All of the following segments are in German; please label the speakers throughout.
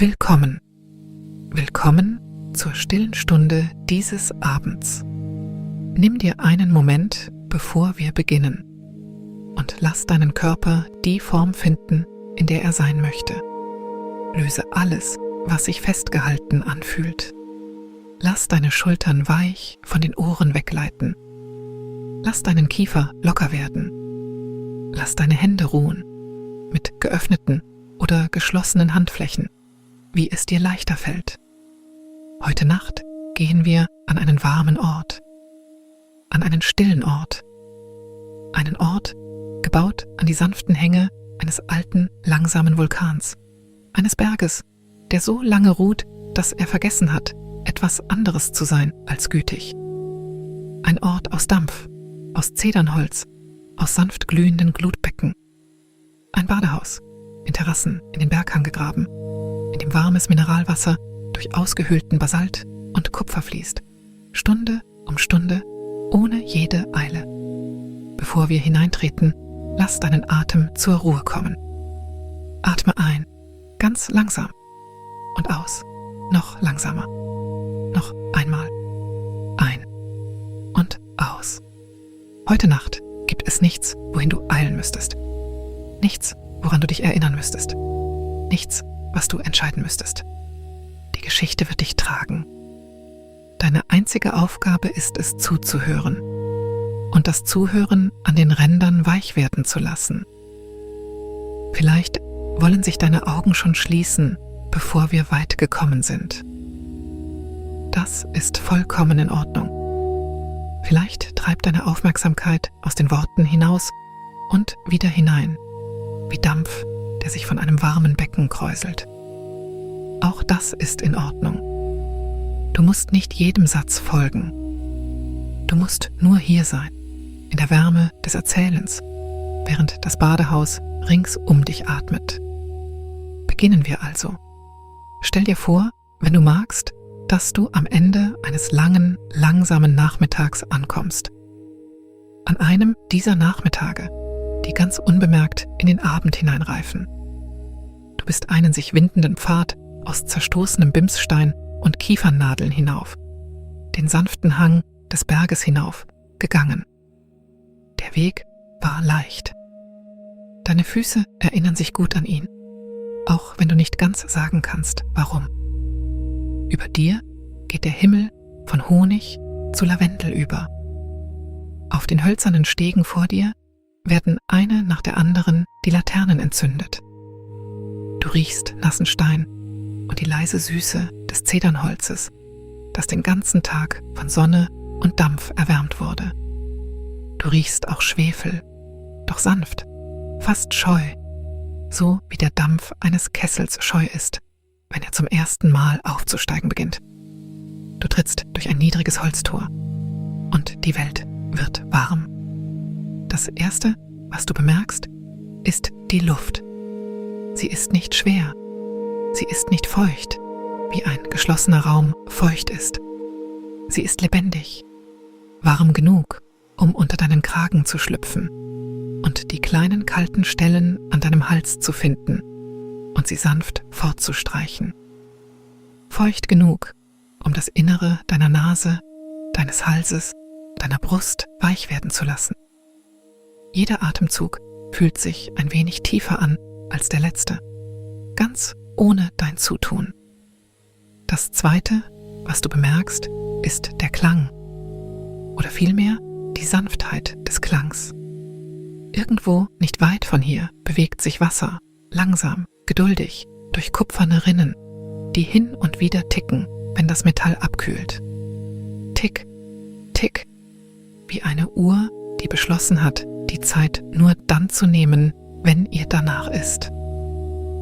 Speaker 1: Willkommen. Willkommen zur stillen Stunde dieses Abends. Nimm dir einen Moment, bevor wir beginnen, und lass deinen Körper die Form finden, in der er sein möchte. Löse alles, was sich festgehalten anfühlt. Lass deine Schultern weich von den Ohren weggleiten. Lass deinen Kiefer locker werden. Lass deine Hände ruhen, mit geöffneten oder geschlossenen Handflächen, wie es dir leichter fällt. Heute Nacht gehen wir an einen warmen Ort, an einen stillen Ort, einen Ort, gebaut an die sanften Hänge eines alten, langsamen Vulkans, eines Berges, der so lange ruht, dass er vergessen hat, etwas anderes zu sein als gütig. Ein Ort aus Dampf, aus Zedernholz, aus sanft glühenden Glutbecken. Ein Badehaus, in Terrassen in den Berghang gegraben, in dem warmes Mineralwasser durch ausgehöhlten Basalt und Kupfer fließt, Stunde um Stunde, ohne jede Eile. Bevor wir hineintreten, lass deinen Atem zur Ruhe kommen. Atme ein, ganz langsam, und aus, noch langsamer. Noch einmal. Ein und aus. Heute Nacht gibt es nichts, wohin du eilen müsstest. Nichts, woran du dich erinnern müsstest. Nichts, was du entscheiden müsstest. Die Geschichte wird dich tragen. Deine einzige Aufgabe ist es, zuzuhören und das Zuhören an den Rändern weich werden zu lassen. Vielleicht wollen sich deine Augen schon schließen, bevor wir weit gekommen sind. Das ist vollkommen in Ordnung. Vielleicht treibt deine Aufmerksamkeit aus den Worten hinaus und wieder hinein, wie Dampf, der sich von einem warmen Becken kräuselt. Auch das ist in Ordnung. Du musst nicht jedem Satz folgen. Du musst nur hier sein, in der Wärme des Erzählens, während das Badehaus rings um dich atmet. Beginnen wir also. Stell dir vor, wenn du magst, dass du am Ende eines langen, langsamen Nachmittags ankommst. An einem dieser Nachmittage, die ganz unbemerkt in den Abend hineinreifen. Du bist einen sich windenden Pfad aus zerstoßenem Bimsstein und Kiefernadeln hinauf, den sanften Hang des Berges hinauf, gegangen. Der Weg war leicht. Deine Füße erinnern sich gut an ihn, auch wenn du nicht ganz sagen kannst, warum. Über dir geht der Himmel von Honig zu Lavendel über. Auf den hölzernen Stegen vor dir werden eine nach der anderen die Laternen entzündet. Du riechst nassen Stein und die leise Süße des Zedernholzes, das den ganzen Tag von Sonne und Dampf erwärmt wurde. Du riechst auch Schwefel, doch sanft, fast scheu, so wie der Dampf eines Kessels scheu ist, wenn er zum ersten Mal aufzusteigen beginnt. Du trittst durch ein niedriges Holztor und die Welt wird warm. Das Erste, was du bemerkst, ist die Luft. Sie ist nicht schwer, sie ist nicht feucht, wie ein geschlossener Raum feucht ist. Sie ist lebendig, warm genug, um unter deinen Kragen zu schlüpfen und die kleinen kalten Stellen an deinem Hals zu finden und sie sanft fortzustreichen. Feucht genug, um das Innere deiner Nase, deines Halses, deiner Brust weich werden zu lassen. Jeder Atemzug fühlt sich ein wenig tiefer an als der letzte, ganz ohne dein Zutun. Das Zweite, was du bemerkst, ist der Klang, oder vielmehr die Sanftheit des Klangs. Irgendwo nicht weit von hier bewegt sich Wasser, langsam, geduldig, durch kupferne Rinnen, die hin und wieder ticken, wenn das Metall abkühlt. Tick, tick, wie eine Uhr, die beschlossen hat, die Zeit nur dann zu nehmen, wenn ihr danach ist.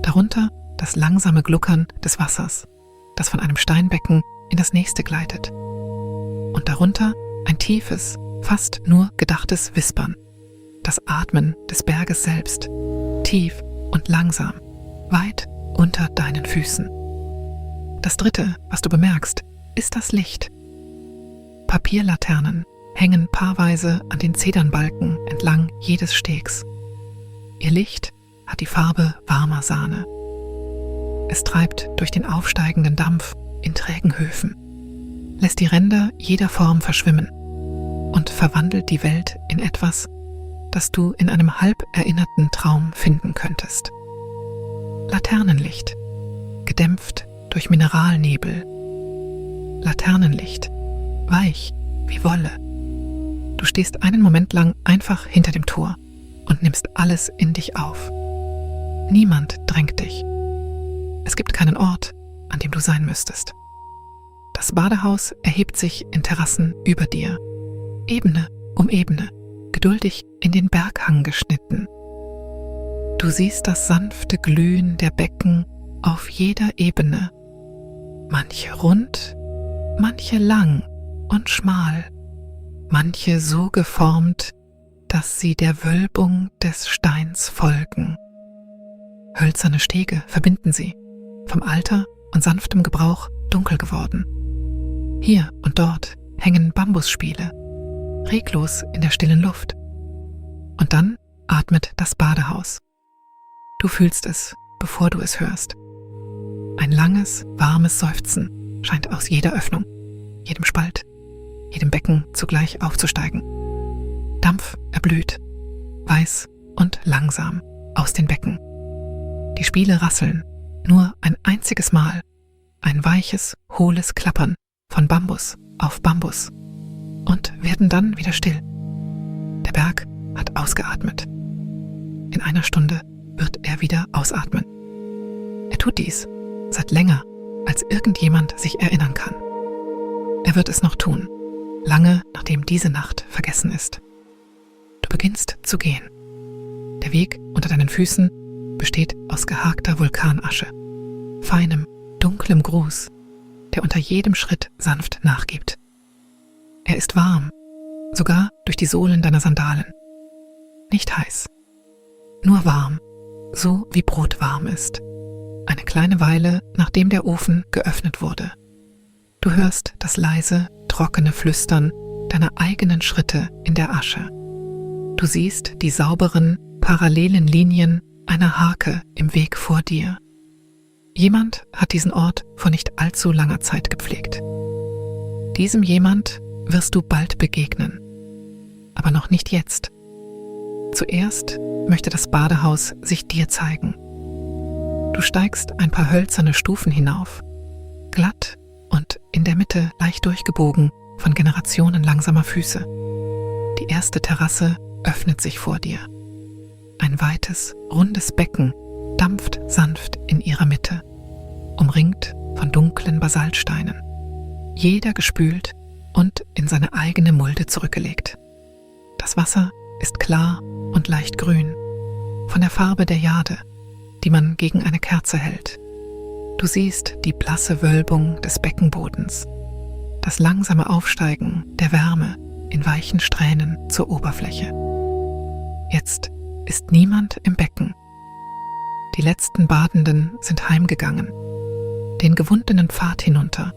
Speaker 1: Darunter das langsame Gluckern des Wassers, das von einem Steinbecken in das nächste gleitet. Und darunter ein tiefes, fast nur gedachtes Wispern, das Atmen des Berges selbst, tief und langsam, weit unter deinen Füßen. Das Dritte, was du bemerkst, ist das Licht. Papierlaternen hängen paarweise an den Zedernbalken entlang jedes Stegs. Ihr Licht hat die Farbe warmer Sahne. Es treibt durch den aufsteigenden Dampf in trägen Höfen, lässt die Ränder jeder Form verschwimmen und verwandelt die Welt in etwas, das du in einem halb erinnerten Traum finden könntest. Laternenlicht, gedämpft durch Mineralnebel. Laternenlicht, weich wie Wolle. Du stehst einen Moment lang einfach hinter dem Tor und nimmst alles in dich auf. Niemand drängt dich. Es gibt keinen Ort, an dem du sein müsstest. Das Badehaus erhebt sich in Terrassen über dir, Ebene um Ebene, geduldig in den Berghang geschnitten. Du siehst das sanfte Glühen der Becken auf jeder Ebene, manche rund, manche lang und schmal, manche so geformt, dass sie der Wölbung des Steins folgen. Hölzerne Stege verbinden sie, vom Alter und sanftem Gebrauch dunkel geworden. Hier und dort hängen Bambusspiele, reglos in der stillen Luft. Und dann atmet das Badehaus. Du fühlst es, bevor du es hörst. Ein langes, warmes Seufzen scheint aus jeder Öffnung, jedem Spalt, jedem Becken zugleich aufzusteigen. Dampf erblüht, weiß und langsam aus den Becken. Die Spiele rasseln, nur ein einziges Mal, ein weiches, hohles Klappern von Bambus auf Bambus und werden dann wieder still. Der Berg hat ausgeatmet. In einer Stunde wird er wieder ausatmen. Er tut dies seit länger, als irgendjemand sich erinnern kann. Er wird es noch tun, lange nachdem diese Nacht vergessen ist. Du beginnst zu gehen. Der Weg unter deinen Füßen besteht aus geharkter Vulkanasche, feinem, dunklem Gruß, der unter jedem Schritt sanft nachgibt. Er ist warm, sogar durch die Sohlen deiner Sandalen. Nicht heiß, nur warm, so wie Brot warm ist. Eine kleine Weile, nachdem der Ofen geöffnet wurde. Du hörst das leise, trockene Flüstern deiner eigenen Schritte in der Asche. Du siehst die sauberen, parallelen Linien einer Harke im Weg vor dir. Jemand hat diesen Ort vor nicht allzu langer Zeit gepflegt. Diesem jemand wirst du bald begegnen, aber noch nicht jetzt. Zuerst möchte das Badehaus sich dir zeigen. Du steigst ein paar hölzerne Stufen hinauf, glatt und in der Mitte leicht durchgebogen von Generationen langsamer Füße. Die erste Terrasse öffnet sich vor dir. Ein weites, rundes Becken dampft sanft in ihrer Mitte, umringt von dunklen Basaltsteinen, jeder gespült und in seine eigene Mulde zurückgelegt. Das Wasser ist klar und leicht grün, von der Farbe der Jade, die man gegen eine Kerze hält. Du siehst die blasse Wölbung des Beckenbodens, das langsame Aufsteigen der Wärme in weichen Strähnen zur Oberfläche. Jetzt ist niemand im Becken. Die letzten Badenden sind heimgegangen, den gewundenen Pfad hinunter,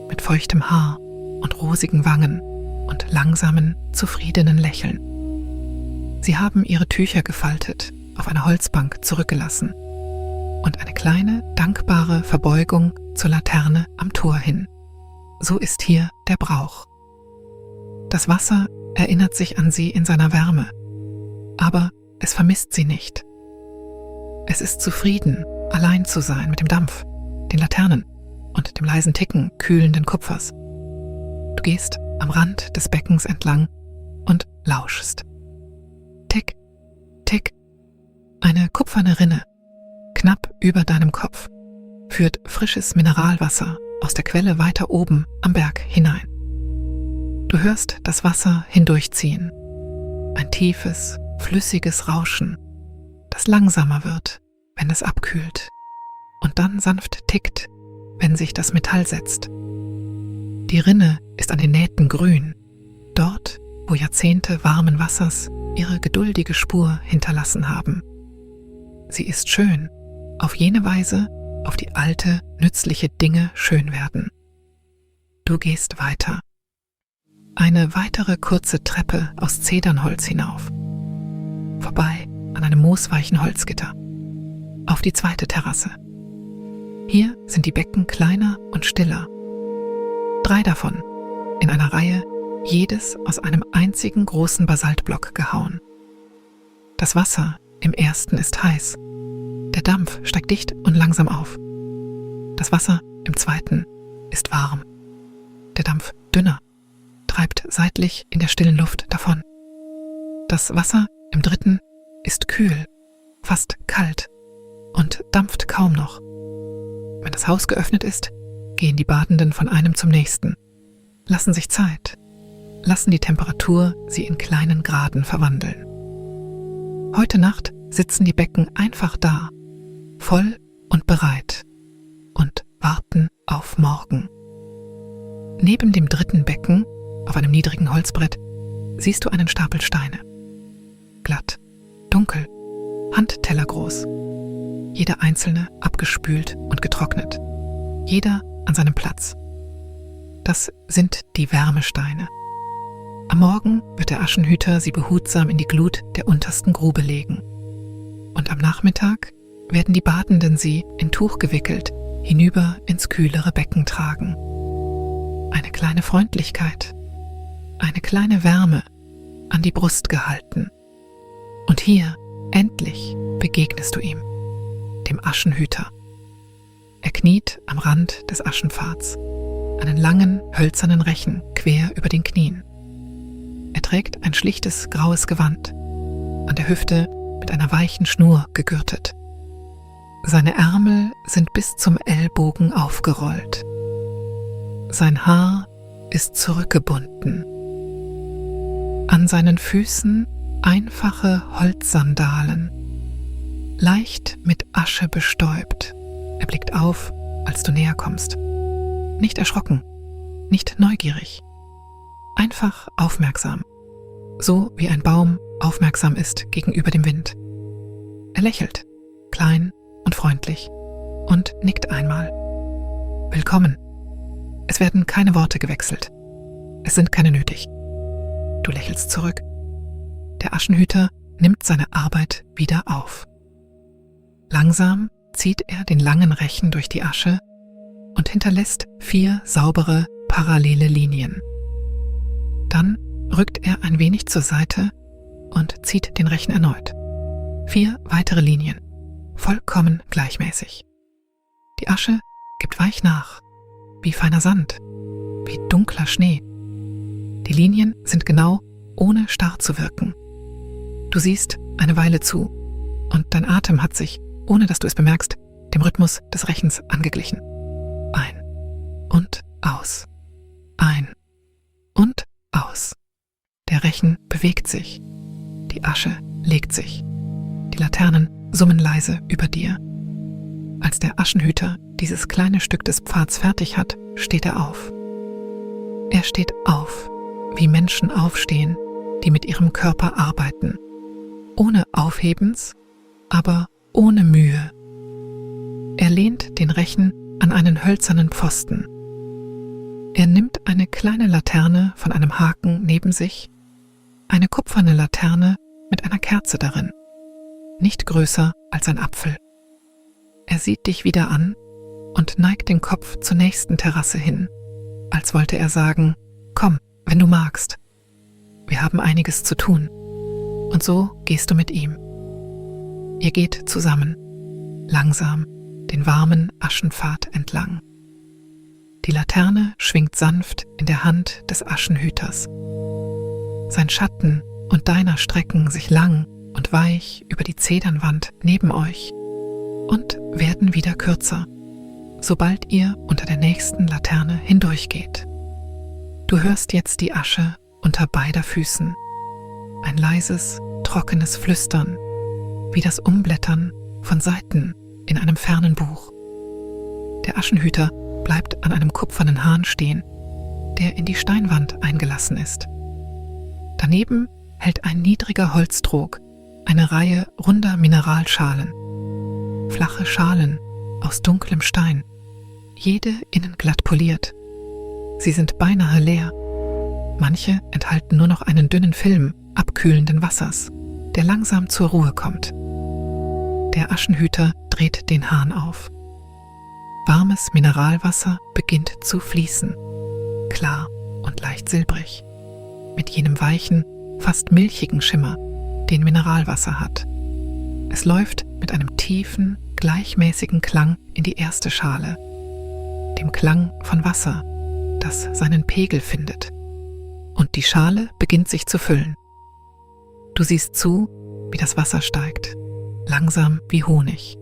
Speaker 1: mit feuchtem Haar und rosigen Wangen und langsamen, zufriedenen Lächeln. Sie haben ihre Tücher gefaltet, auf einer Holzbank zurückgelassen und eine kleine, dankbare Verbeugung zur Laterne am Tor hin. So ist hier der Brauch. Das Wasser erinnert sich an sie in seiner Wärme, aber es vermisst sie nicht. Es ist zufrieden, allein zu sein mit dem Dampf, den Laternen und dem leisen Ticken kühlenden Kupfers. Du gehst am Rand des Beckens entlang und lauschst. Tick, tick. Eine kupferne Rinne, knapp über deinem Kopf, führt frisches Mineralwasser aus der Quelle weiter oben am Berg hinein. Du hörst das Wasser hindurchziehen. Ein tiefes, flüssiges Rauschen, das langsamer wird, wenn es abkühlt und dann sanft tickt, wenn sich das Metall setzt. Die Rinne ist an den Nähten grün, dort, wo Jahrzehnte warmen Wassers ihre geduldige Spur hinterlassen haben. Sie ist schön, auf jene Weise, auf die alte, nützliche Dinge schön werden. Du gehst weiter. Eine weitere kurze Treppe aus Zedernholz hinauf. Vorbei an einem moosweichen Holzgitter. Auf die zweite Terrasse. Hier sind die Becken kleiner und stiller. 3 davon, in einer Reihe, jedes aus einem einzigen großen Basaltblock gehauen. Das Wasser im ersten ist heiß. Der Dampf steigt dicht und langsam auf. Das Wasser im zweiten ist warm. Der Dampf dünner, treibt seitlich in der stillen Luft davon. Das Wasser im dritten ist kühl, fast kalt und dampft kaum noch. Wenn das Haus geöffnet ist, gehen die Badenden von einem zum nächsten, lassen sich Zeit, lassen die Temperatur sie in kleinen Graden verwandeln. Heute Nacht sitzen die Becken einfach da, voll und bereit und warten auf morgen. Neben dem dritten Becken, auf einem niedrigen Holzbrett, siehst du einen Stapel Steine. Glatt, dunkel, handtellergroß. Jeder einzelne abgespült und getrocknet. Jeder an seinem Platz. Das sind die Wärmesteine. Am Morgen wird der Aschenhüter sie behutsam in die Glut der untersten Grube legen. Und am Nachmittag werden die Badenden sie in Tuch gewickelt hinüber ins kühlere Becken tragen. Eine kleine Freundlichkeit, eine kleine Wärme an die Brust gehalten. Und hier, endlich, begegnest du ihm, dem Aschenhüter. Er kniet am Rand des Aschenpfads, einen langen, hölzernen Rechen quer über den Knien. Er trägt ein schlichtes, graues Gewand, an der Hüfte mit einer weichen Schnur gegürtet. Seine Ärmel sind bis zum Ellbogen aufgerollt. Sein Haar ist zurückgebunden. An seinen Füßen einfache Holzsandalen, leicht mit Asche bestäubt. Er blickt auf, als du näher kommst. Nicht erschrocken, nicht neugierig. Einfach aufmerksam, so wie ein Baum aufmerksam ist gegenüber dem Wind. Er lächelt, klein und freundlich, und nickt einmal. Willkommen. Es werden keine Worte gewechselt. Es sind keine nötig. Du lächelst zurück. Der Aschenhüter nimmt seine Arbeit wieder auf. Langsam zieht er den langen Rechen durch die Asche und hinterlässt 4 saubere, parallele Linien. Dann rückt er ein wenig zur Seite und zieht den Rechen erneut. 4 weitere Linien, vollkommen gleichmäßig. Die Asche gibt weich nach, wie feiner Sand, wie dunkler Schnee. Die Linien sind genau, ohne starr zu wirken. Du siehst eine Weile zu und dein Atem hat sich, ohne dass du es bemerkst, dem Rhythmus des Rechens angeglichen. Ein und aus. Ein und aus. Der Rechen bewegt sich. Die Asche legt sich. Die Laternen summen leise über dir. Als der Aschenhüter dieses kleine Stück des Pfads fertig hat, steht er auf. Er steht auf, wie Menschen aufstehen, die mit ihrem Körper arbeiten. Ohne Aufhebens, aber ohne Mühe. Er lehnt den Rechen an einen hölzernen Pfosten. Er nimmt eine kleine Laterne von einem Haken neben sich, eine kupferne Laterne mit einer Kerze darin, nicht größer als ein Apfel. Er sieht dich wieder an und neigt den Kopf zur nächsten Terrasse hin, als wollte er sagen, komm, wenn du magst. Wir haben einiges zu tun. Und so gehst du mit ihm. Ihr geht zusammen, langsam, den warmen Aschenpfad entlang. Die Laterne schwingt sanft in der Hand des Aschenhüters. Sein Schatten und deiner strecken sich lang und weich über die Zedernwand neben euch und werden wieder kürzer, sobald ihr unter der nächsten Laterne hindurchgeht. Du hörst jetzt die Asche unter beider Füßen, ein leises, trockenes Flüstern, wie das Umblättern von Seiten in einem fernen Buch. Der Aschenhüter bleibt an einem kupfernen Hahn stehen, der in die Steinwand eingelassen ist. Daneben hält ein niedriger Holztrog eine Reihe runder Mineralschalen. Flache Schalen aus dunklem Stein, jede innen glatt poliert. Sie sind beinahe leer. Manche enthalten nur noch einen dünnen Film abkühlenden Wassers, der langsam zur Ruhe kommt. Der Aschenhüter dreht den Hahn auf. Warmes Mineralwasser beginnt zu fließen, klar und leicht silbrig, mit jenem weichen, fast milchigen Schimmer, den Mineralwasser hat. Es läuft mit einem tiefen, gleichmäßigen Klang in die erste Schale, dem Klang von Wasser, das seinen Pegel findet. Und die Schale beginnt sich zu füllen. Du siehst zu, wie das Wasser steigt, langsam wie Honig.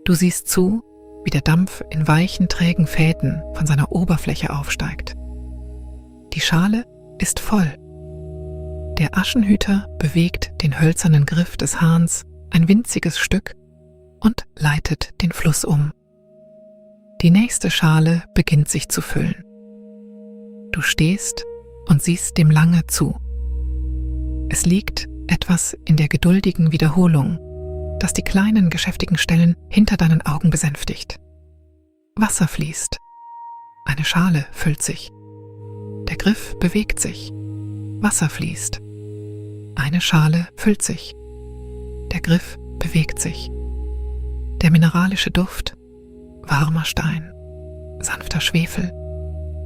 Speaker 1: Du siehst zu, wie der Dampf in weichen, trägen Fäden von seiner Oberfläche aufsteigt. Die Schale ist voll. Der Aschenhüter bewegt den hölzernen Griff des Hahns ein winziges Stück und leitet den Fluss um. Die nächste Schale beginnt sich zu füllen. Du stehst und siehst dem lange zu. Es liegt etwas in der geduldigen Wiederholung, das die kleinen geschäftigen Stellen hinter deinen Augen besänftigt. Wasser fließt. Eine Schale füllt sich. Der Griff bewegt sich. Wasser fließt. Eine Schale füllt sich. Der Griff bewegt sich. Der mineralische Duft, warmer Stein, sanfter Schwefel,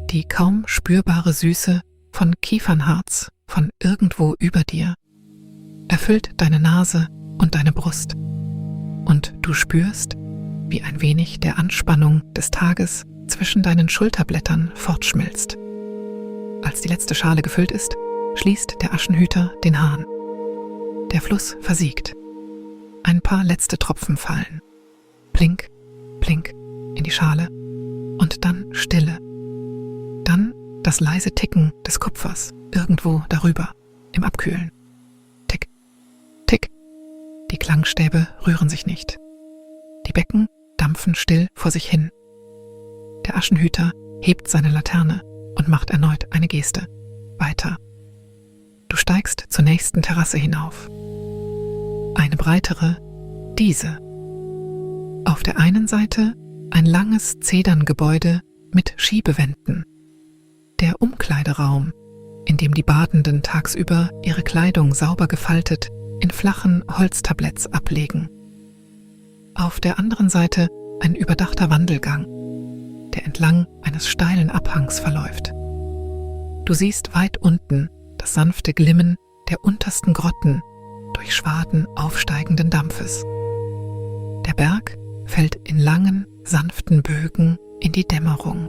Speaker 1: die kaum spürbare Süße von Kiefernharz von irgendwo über dir, erfüllt deine Nase und deine Brust. Und du spürst, wie ein wenig der Anspannung des Tages zwischen deinen Schulterblättern fortschmilzt. Als die letzte Schale gefüllt ist, schließt der Aschenhüter den Hahn. Der Fluss versiegt. Ein paar letzte Tropfen fallen. Plink, plink in die Schale und dann Stille. Dann das leise Ticken des Kupfers irgendwo darüber, im Abkühlen. Tick, tick. Die Klangstäbe rühren sich nicht. Die Becken dampfen still vor sich hin. Der Aschenhüter hebt seine Laterne und macht erneut eine Geste. Weiter. Du steigst zur nächsten Terrasse hinauf. Eine breitere, diese. Auf der einen Seite ein langes Zederngebäude mit Schiebewänden. Der Umkleideraum, in dem die Badenden tagsüber ihre Kleidung sauber gefaltet in flachen Holztabletts ablegen. Auf der anderen Seite ein überdachter Wandelgang, der entlang eines steilen Abhangs verläuft. Du siehst weit unten das sanfte Glimmen der untersten Grotten durch Schwaden aufsteigenden Dampfes. Der Berg fällt in langen, sanften Bögen in die Dämmerung.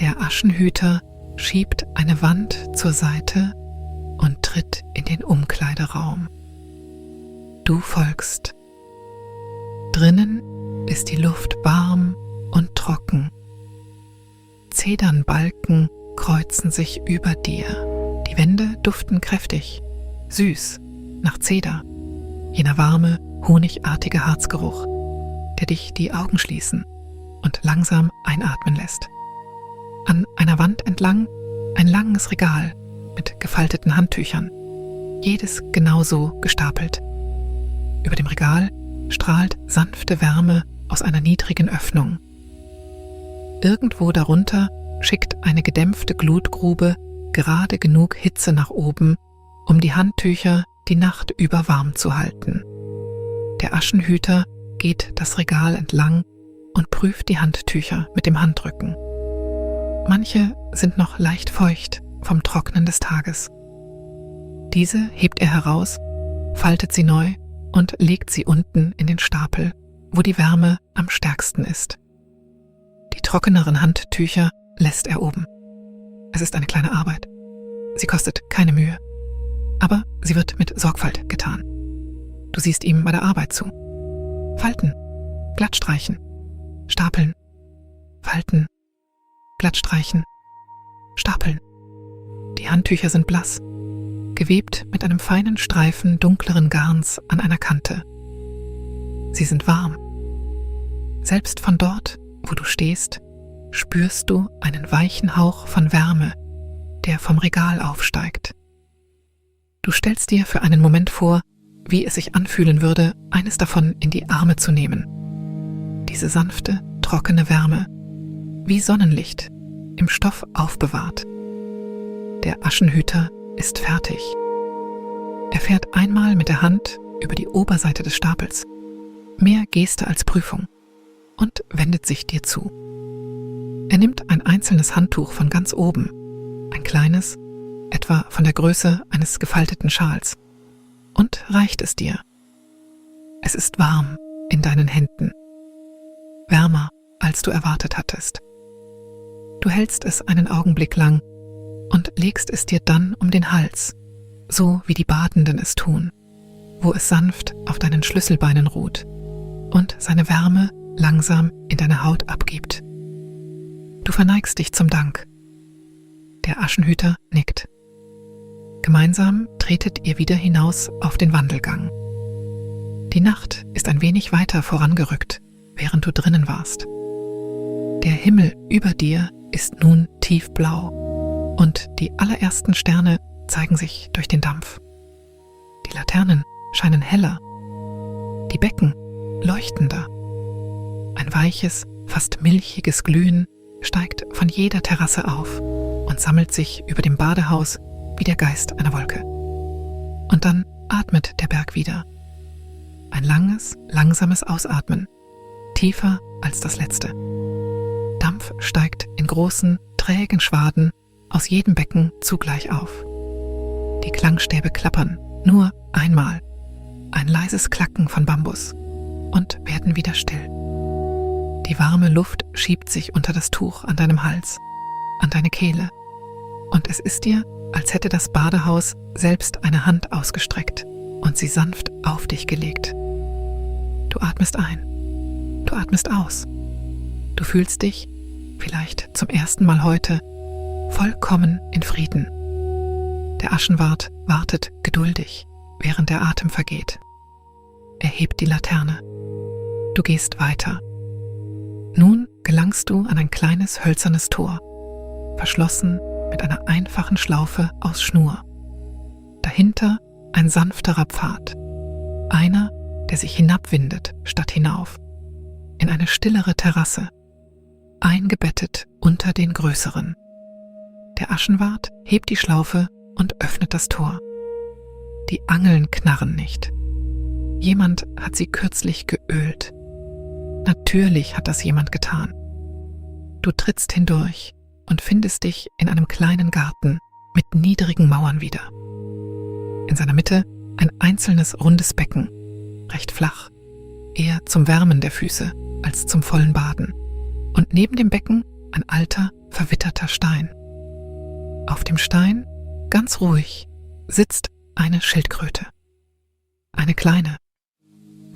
Speaker 1: Der Aschenhüter schiebt eine Wand zur Seite und tritt in den Umkleideraum. Du folgst. Drinnen ist die Luft warm und trocken. Zedernbalken kreuzen sich über dir. Die Wände duften kräftig, süß, nach Zeder, jener warme, honigartige Harzgeruch, der dich die Augen schließen und langsam einatmen lässt. An einer Wand entlang ein langes Regal mit gefalteten Handtüchern, jedes genauso gestapelt. Über dem Regal strahlt sanfte Wärme aus einer niedrigen Öffnung. Irgendwo darunter schickt eine gedämpfte Glutgrube gerade genug Hitze nach oben, um die Handtücher die Nacht über warm zu halten. Der Aschenhüter geht das Regal entlang und prüft die Handtücher mit dem Handrücken. Manche sind noch leicht feucht vom Trocknen des Tages. Diese hebt er heraus, faltet sie neu und legt sie unten in den Stapel, wo die Wärme am stärksten ist. Die trockeneren Handtücher lässt er oben. Es ist eine kleine Arbeit. Sie kostet keine Mühe. Aber sie wird mit Sorgfalt getan. Du siehst ihm bei der Arbeit zu. Falten, glattstreichen, stapeln, falten, glattstreichen, stapeln. Die Handtücher sind blass, gewebt mit einem feinen Streifen dunkleren Garns an einer Kante. Sie sind warm. Selbst von dort, wo du stehst, spürst du einen weichen Hauch von Wärme, der vom Regal aufsteigt. Du stellst dir für einen Moment vor, wie es sich anfühlen würde, eines davon in die Arme zu nehmen. Diese sanfte, trockene Wärme, wie Sonnenlicht, im Stoff aufbewahrt. Der Aschenhüter ist fertig. Er fährt einmal mit der Hand über die Oberseite des Stapels. Mehr Geste als Prüfung. und wendet sich dir zu. Er nimmt ein einzelnes Handtuch von ganz oben, ein kleines, etwa von der Größe eines gefalteten Schals, und reicht es dir. Es ist warm in deinen Händen, wärmer, als du erwartet hattest. Du hältst es einen Augenblick lang und legst es dir dann um den Hals, so wie die Badenden es tun, wo es sanft auf deinen Schlüsselbeinen ruht und seine Wärme langsam in deine Haut abgibt. Du verneigst dich zum Dank. Der Aschenhüter nickt. Gemeinsam tretet ihr wieder hinaus auf den Wandelgang. Die Nacht ist ein wenig weiter vorangerückt, während du drinnen warst. Der Himmel über dir ist nun tiefblau und die allerersten Sterne zeigen sich durch den Dampf. Die Laternen scheinen heller, die Becken leuchtender. Ein weiches, fast milchiges Glühen steigt von jeder Terrasse auf und sammelt sich über dem Badehaus wie der Geist einer Wolke. Und dann atmet der Berg wieder. Ein langes, langsames Ausatmen, tiefer als das letzte. Dampf steigt in großen, trägen Schwaden aus jedem Becken zugleich auf. Die Klangstäbe klappern nur einmal, ein leises Klacken von Bambus, und werden wieder still. Die warme Luft schiebt sich unter das Tuch an deinem Hals, an deine Kehle, und es ist dir, als hätte das Badehaus selbst eine Hand ausgestreckt und sie sanft auf dich gelegt. Du atmest ein, du atmest aus. Du fühlst dich, vielleicht zum ersten Mal heute, vollkommen in Frieden. Der Aschenwart wartet geduldig, während der Atem vergeht. Er hebt die Laterne. Du gehst weiter. Nun gelangst du an ein kleines hölzernes Tor, verschlossen mit einer einfachen Schlaufe aus Schnur. Dahinter ein sanfterer Pfad, einer, der sich hinabwindet statt hinauf, in eine stillere Terrasse, eingebettet unter den größeren. Der Aschenwart hebt die Schlaufe und öffnet das Tor. Die Angeln knarren nicht. Jemand hat sie kürzlich geölt. Natürlich hat das jemand getan. Du trittst hindurch und findest dich in einem kleinen Garten mit niedrigen Mauern wieder. In seiner Mitte ein einzelnes rundes Becken, recht flach, eher zum Wärmen der Füße als zum vollen Baden. Und neben dem Becken ein alter, verwitterter Stein. Auf dem Stein, ganz ruhig, sitzt eine Schildkröte. Eine kleine,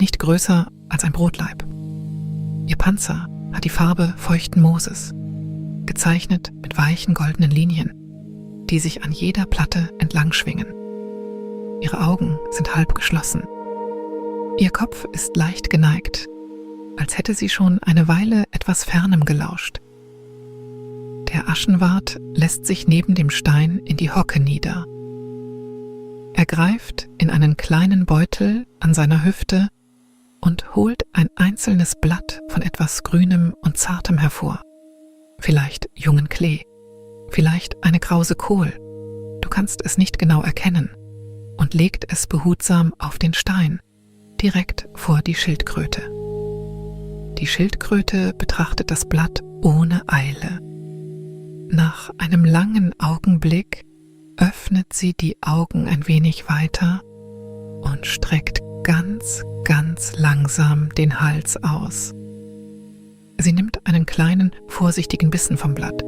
Speaker 1: nicht größer als ein Brotlaib. Ihr Panzer hat die Farbe feuchten Mooses, gezeichnet mit weichen goldenen Linien, die sich an jeder Platte entlang schwingen. Ihre Augen sind halb geschlossen. Ihr Kopf ist leicht geneigt, als hätte sie schon eine Weile etwas Fernem gelauscht. Der Aschenwart lässt sich neben dem Stein in die Hocke nieder. Er greift in einen kleinen Beutel an seiner Hüfte und holt ein einzelnes Blatt von etwas Grünem und Zartem hervor. Vielleicht jungen Klee, vielleicht eine Krause Kohl, du kannst es nicht genau erkennen, und legt es behutsam auf den Stein, direkt vor die Schildkröte. Die Schildkröte betrachtet das Blatt ohne Eile. Nach einem langen Augenblick öffnet sie die Augen ein wenig weiter und streckt ganz, ganz langsam den Hals aus. Sie nimmt einen kleinen, vorsichtigen Bissen vom Blatt.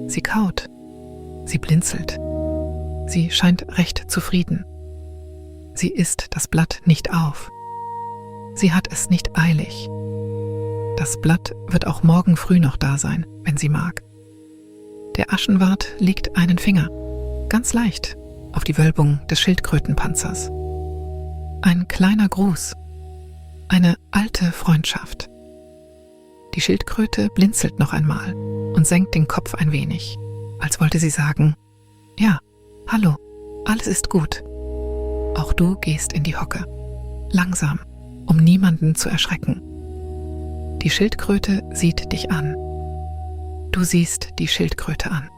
Speaker 1: Sie kaut, sie blinzelt. Sie scheint recht zufrieden. Sie isst das Blatt nicht auf. Sie hat es nicht eilig. Das Blatt wird auch morgen früh noch da sein, wenn sie mag. Der Aschenwart legt einen Finger, ganz leicht, auf die Wölbung des Schildkrötenpanzers. Ein kleiner Gruß, eine alte Freundschaft. Die Schildkröte blinzelt noch einmal und senkt den Kopf ein wenig, als wollte sie sagen, ja, hallo, alles ist gut. Auch du gehst in die Hocke, langsam, um niemanden zu erschrecken. Die Schildkröte sieht dich an. Du siehst die Schildkröte an.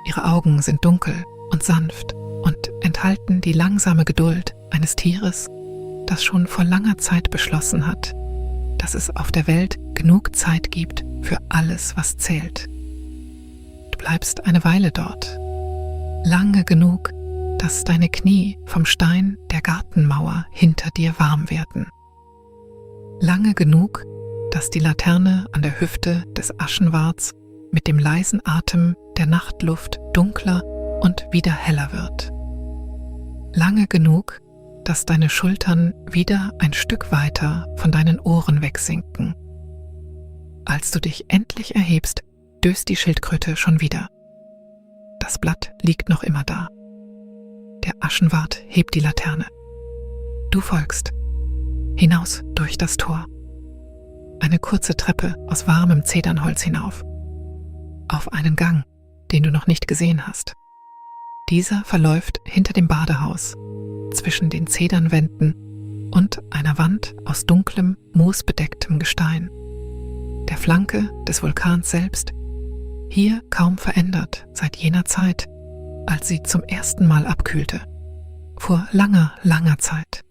Speaker 1: Ihre Augen sind dunkel und sanft und enthalten die langsame Geduld eines Tieres, das schon vor langer Zeit beschlossen hat, dass es auf der Welt genug Zeit gibt für alles, was zählt. Du bleibst eine Weile dort, lange genug, dass deine Knie vom Stein der Gartenmauer hinter dir warm werden. Lange genug, dass die Laterne an der Hüfte des Aschenwarts mit dem leisen Atem der Nachtluft dunkler und wieder heller wird. Lange genug, dass deine Schultern wieder ein Stück weiter von deinen Ohren wegsinken. Als du dich endlich erhebst, döst die Schildkröte schon wieder. Das Blatt liegt noch immer da. Der Aschenwart hebt die Laterne. Du folgst. Hinaus durch das Tor. Eine kurze Treppe aus warmem Zedernholz hinauf. Auf einen Gang, den du noch nicht gesehen hast. Dieser verläuft hinter dem Badehaus, zwischen den Zedernwänden und einer Wand aus dunklem, moosbedecktem Gestein. Der Flanke des Vulkans selbst, hier kaum verändert seit jener Zeit, als sie zum ersten Mal abkühlte. Vor langer, langer Zeit.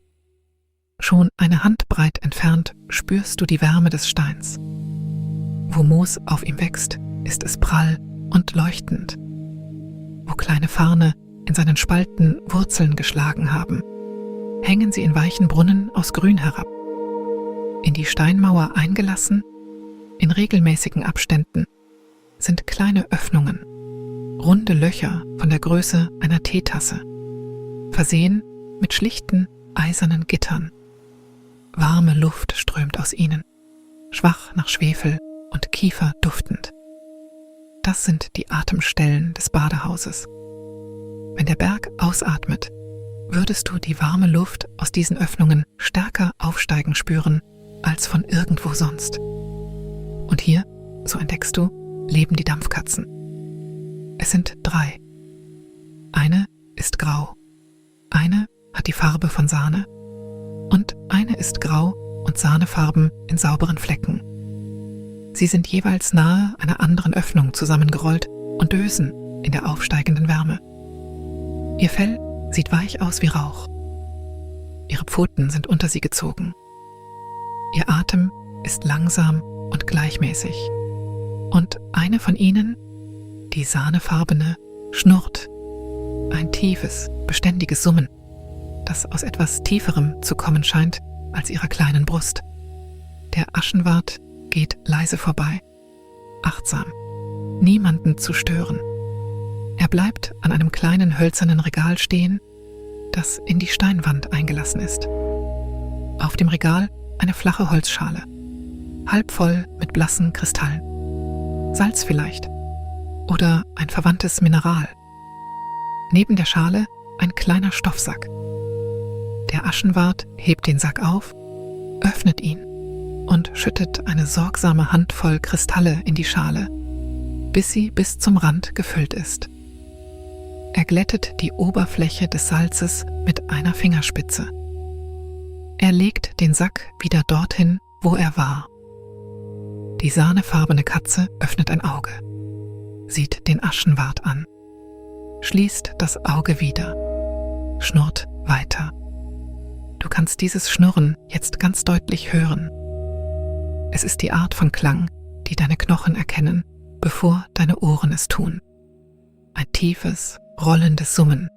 Speaker 1: Schon eine Handbreit entfernt spürst du die Wärme des Steins. Wo Moos auf ihm wächst, ist es prall und leuchtend. Wo kleine Farne in seinen Spalten Wurzeln geschlagen haben, hängen sie in weichen Brunnen aus Grün herab. In die Steinmauer eingelassen, in regelmäßigen Abständen, sind kleine Öffnungen, runde Löcher von der Größe einer Teetasse, versehen mit schlichten, eisernen Gittern. Warme Luft strömt aus ihnen, schwach nach Schwefel und Kiefer duftend. Das sind die Atemstellen des Badehauses. Wenn der Berg ausatmet, würdest du die warme Luft aus diesen Öffnungen stärker aufsteigen spüren als von irgendwo sonst. Und hier, so entdeckst du, leben die Dampfkatzen. Es sind 3. Eine ist grau, eine hat die Farbe von Sahne und eine ist grau und sahnefarben in sauberen Flecken. Sie sind jeweils nahe einer anderen Öffnung zusammengerollt und dösen in der aufsteigenden Wärme. Ihr Fell sieht weich aus wie Rauch. Ihre Pfoten sind unter sie gezogen. Ihr Atem ist langsam und gleichmäßig. Und eine von ihnen, die sahnefarbene, schnurrt. Ein tiefes, beständiges Summen, das aus etwas Tieferem zu kommen scheint als ihrer kleinen Brust. Der Aschenwart geht leise vorbei, achtsam, niemanden zu stören. Er bleibt an einem kleinen hölzernen Regal stehen, das in die Steinwand eingelassen ist. Auf dem Regal eine flache Holzschale, halb voll mit blassen Kristallen. Salz vielleicht oder ein verwandtes Mineral. Neben der Schale ein kleiner Stoffsack. Der Aschenwart hebt den Sack auf, öffnet ihn und schüttet eine sorgsame Handvoll Kristalle in die Schale, bis sie bis zum Rand gefüllt ist. Er glättet die Oberfläche des Salzes mit einer Fingerspitze. Er legt den Sack wieder dorthin, wo er war. Die sahnefarbene Katze öffnet ein Auge, sieht den Aschenwart an, schließt das Auge wieder, schnurrt weiter. Du kannst dieses Schnurren jetzt ganz deutlich hören. Es ist die Art von Klang, die deine Knochen erkennen, bevor deine Ohren es tun. Ein tiefes, rollendes Summen,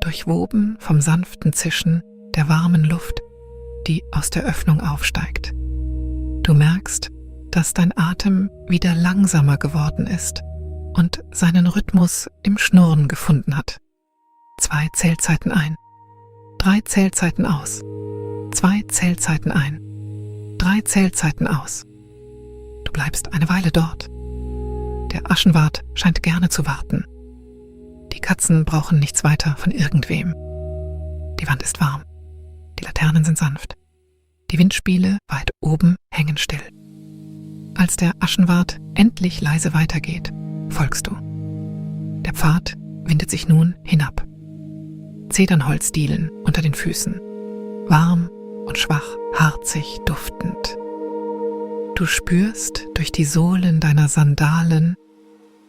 Speaker 1: durchwoben vom sanften Zischen der warmen Luft, die aus der Öffnung aufsteigt. Du merkst, dass dein Atem wieder langsamer geworden ist und seinen Rhythmus im Schnurren gefunden hat. 2 Zählzeiten ein, 3 Zählzeiten aus, 2 Zählzeiten ein, 3 Zählzeiten aus. Du bleibst eine Weile dort. Der Aschenwart scheint gerne zu warten. Die Katzen brauchen nichts weiter von irgendwem. Die Wand ist warm. Die Laternen sind sanft. Die Windspiele weit oben hängen still. Als der Aschenwart endlich leise weitergeht, folgst du. Der Pfad windet sich nun hinab. Zedernholzdielen unter den Füßen. Warm und schwach, harzig duftend. Du spürst durch die Sohlen deiner Sandalen,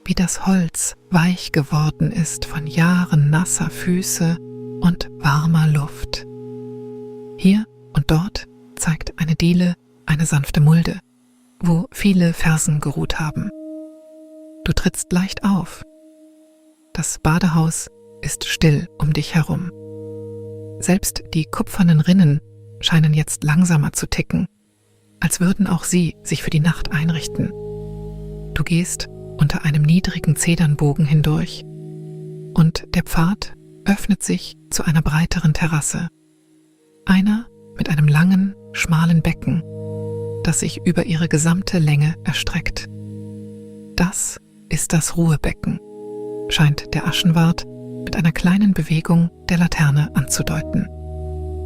Speaker 1: wie das Holz weich geworden ist von Jahren nasser Füße und warmer Luft. Hier und dort zeigt eine Diele eine sanfte Mulde, wo viele Fersen geruht haben. Du trittst leicht auf. Das Badehaus ist still um dich herum. Selbst die kupfernen Rinnen scheinen jetzt langsamer zu ticken, als würden auch sie sich für die Nacht einrichten. Du gehst unter einem niedrigen Zedernbogen hindurch und der Pfad öffnet sich zu einer breiteren Terrasse. Einer mit einem langen, schmalen Becken, das sich über ihre gesamte Länge erstreckt. Das ist das Ruhebecken, scheint der Aschenwart mit einer kleinen Bewegung der Laterne anzudeuten.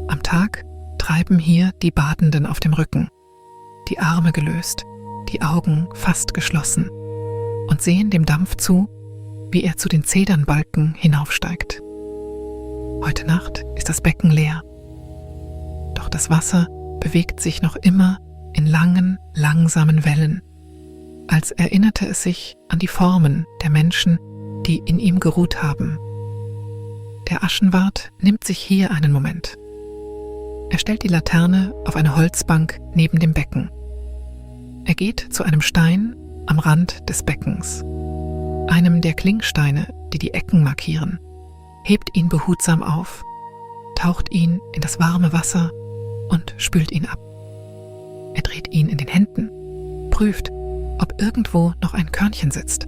Speaker 1: Am Tag treiben hier die Badenden auf dem Rücken, die Arme gelöst, die Augen fast geschlossen und sehen dem Dampf zu, wie er zu den Zedernbalken hinaufsteigt. Heute Nacht ist das Becken leer, doch das Wasser bewegt sich noch immer in langen, langsamen Wellen, als erinnerte es sich an die Formen der Menschen, die in ihm geruht haben. Der Aschenwart nimmt sich hier einen Moment. Er stellt die Laterne auf eine Holzbank neben dem Becken. Er geht zu einem Stein am Rand des Beckens, einem der Klingsteine, die die Ecken markieren, hebt ihn behutsam auf, taucht ihn in das warme Wasser und spült ihn ab. Er dreht ihn in den Händen, prüft, ob irgendwo noch ein Körnchen sitzt.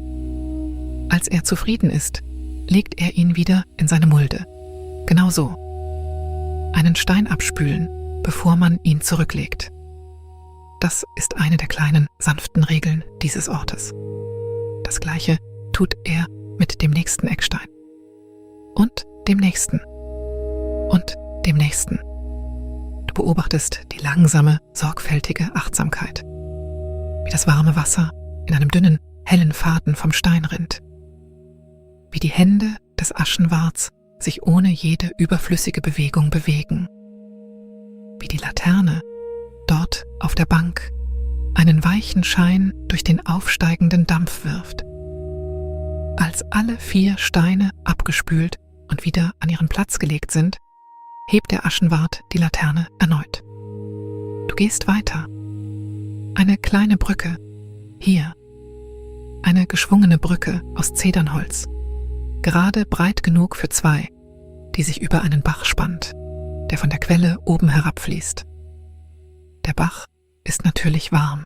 Speaker 1: Als er zufrieden ist, legt er ihn wieder in seine Mulde. Genau so. Einen Stein abspülen, bevor man ihn zurücklegt. Das ist eine der kleinen, sanften Regeln dieses Ortes. Das Gleiche tut er mit dem nächsten Eckstein. Und dem nächsten. Und dem nächsten. Du beobachtest die langsame, sorgfältige Achtsamkeit. Wie das warme Wasser in einem dünnen, hellen Faden vom Stein rinnt. Wie die Hände des Aschenwarts sich ohne jede überflüssige Bewegung bewegen. Wie die Laterne dort auf der Bank einen weichen Schein durch den aufsteigenden Dampf wirft. Als alle 4 Steine abgespült und wieder an ihren Platz gelegt sind, hebt der Aschenwart die Laterne erneut. Du gehst weiter. Eine kleine Brücke, hier. Eine geschwungene Brücke aus Zedernholz, gerade breit genug für 2, die sich über einen Bach spannt, der von der Quelle oben herabfließt. Der Bach ist natürlich warm.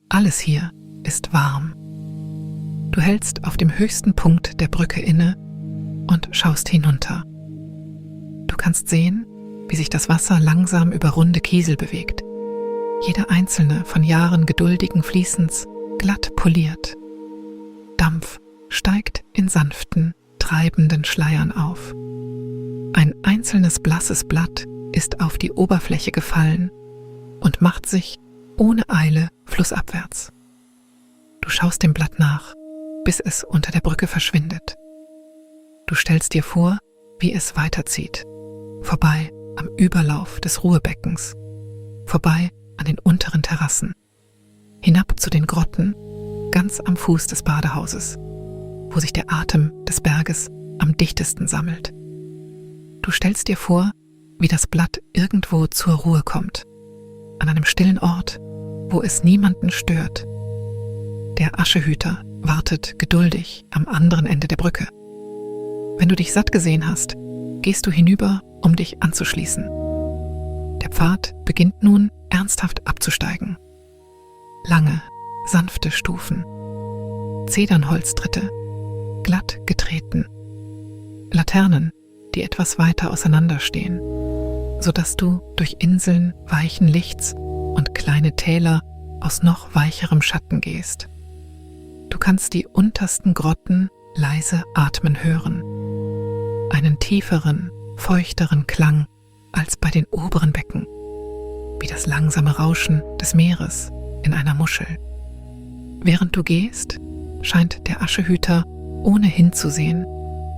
Speaker 1: Alles hier ist warm. Du hältst auf dem höchsten Punkt der Brücke inne und schaust hinunter. Du kannst sehen, wie sich das Wasser langsam über runde Kiesel bewegt. Jeder einzelne von Jahren geduldigen Fließens glatt poliert. Dampf steigt in sanften, treibenden Schleiern auf. Ein einzelnes blasses Blatt ist auf die Oberfläche gefallen und macht sich ohne Eile flussabwärts. Du schaust dem Blatt nach, bis es unter der Brücke verschwindet. Du stellst dir vor, wie es weiterzieht, vorbei am Überlauf des Ruhebeckens, vorbei an den unteren Terrassen, hinab zu den Grotten, ganz am Fuß des Badehauses, wo sich der Atem des Berges am dichtesten sammelt. Du stellst dir vor, wie das Blatt irgendwo zur Ruhe kommt, an einem stillen Ort, wo es niemanden stört. Der Aschehüter wartet geduldig am anderen Ende der Brücke. Wenn du dich satt gesehen hast, gehst du hinüber, um dich anzuschließen. Der Pfad beginnt nun ernsthaft abzusteigen. Lange, sanfte Stufen, Zedernholztritte, glatt getreten, Laternen, die etwas weiter auseinanderstehen, sodass du durch Inseln weichen Lichts und kleine Täler aus noch weicherem Schatten gehst. Du kannst die untersten Grotten leise atmen hören, einen tieferen, feuchteren Klang als bei den oberen Becken, wie das langsame Rauschen des Meeres in einer Muschel. Während du gehst, scheint der Aschehüter, ohne hinzusehen,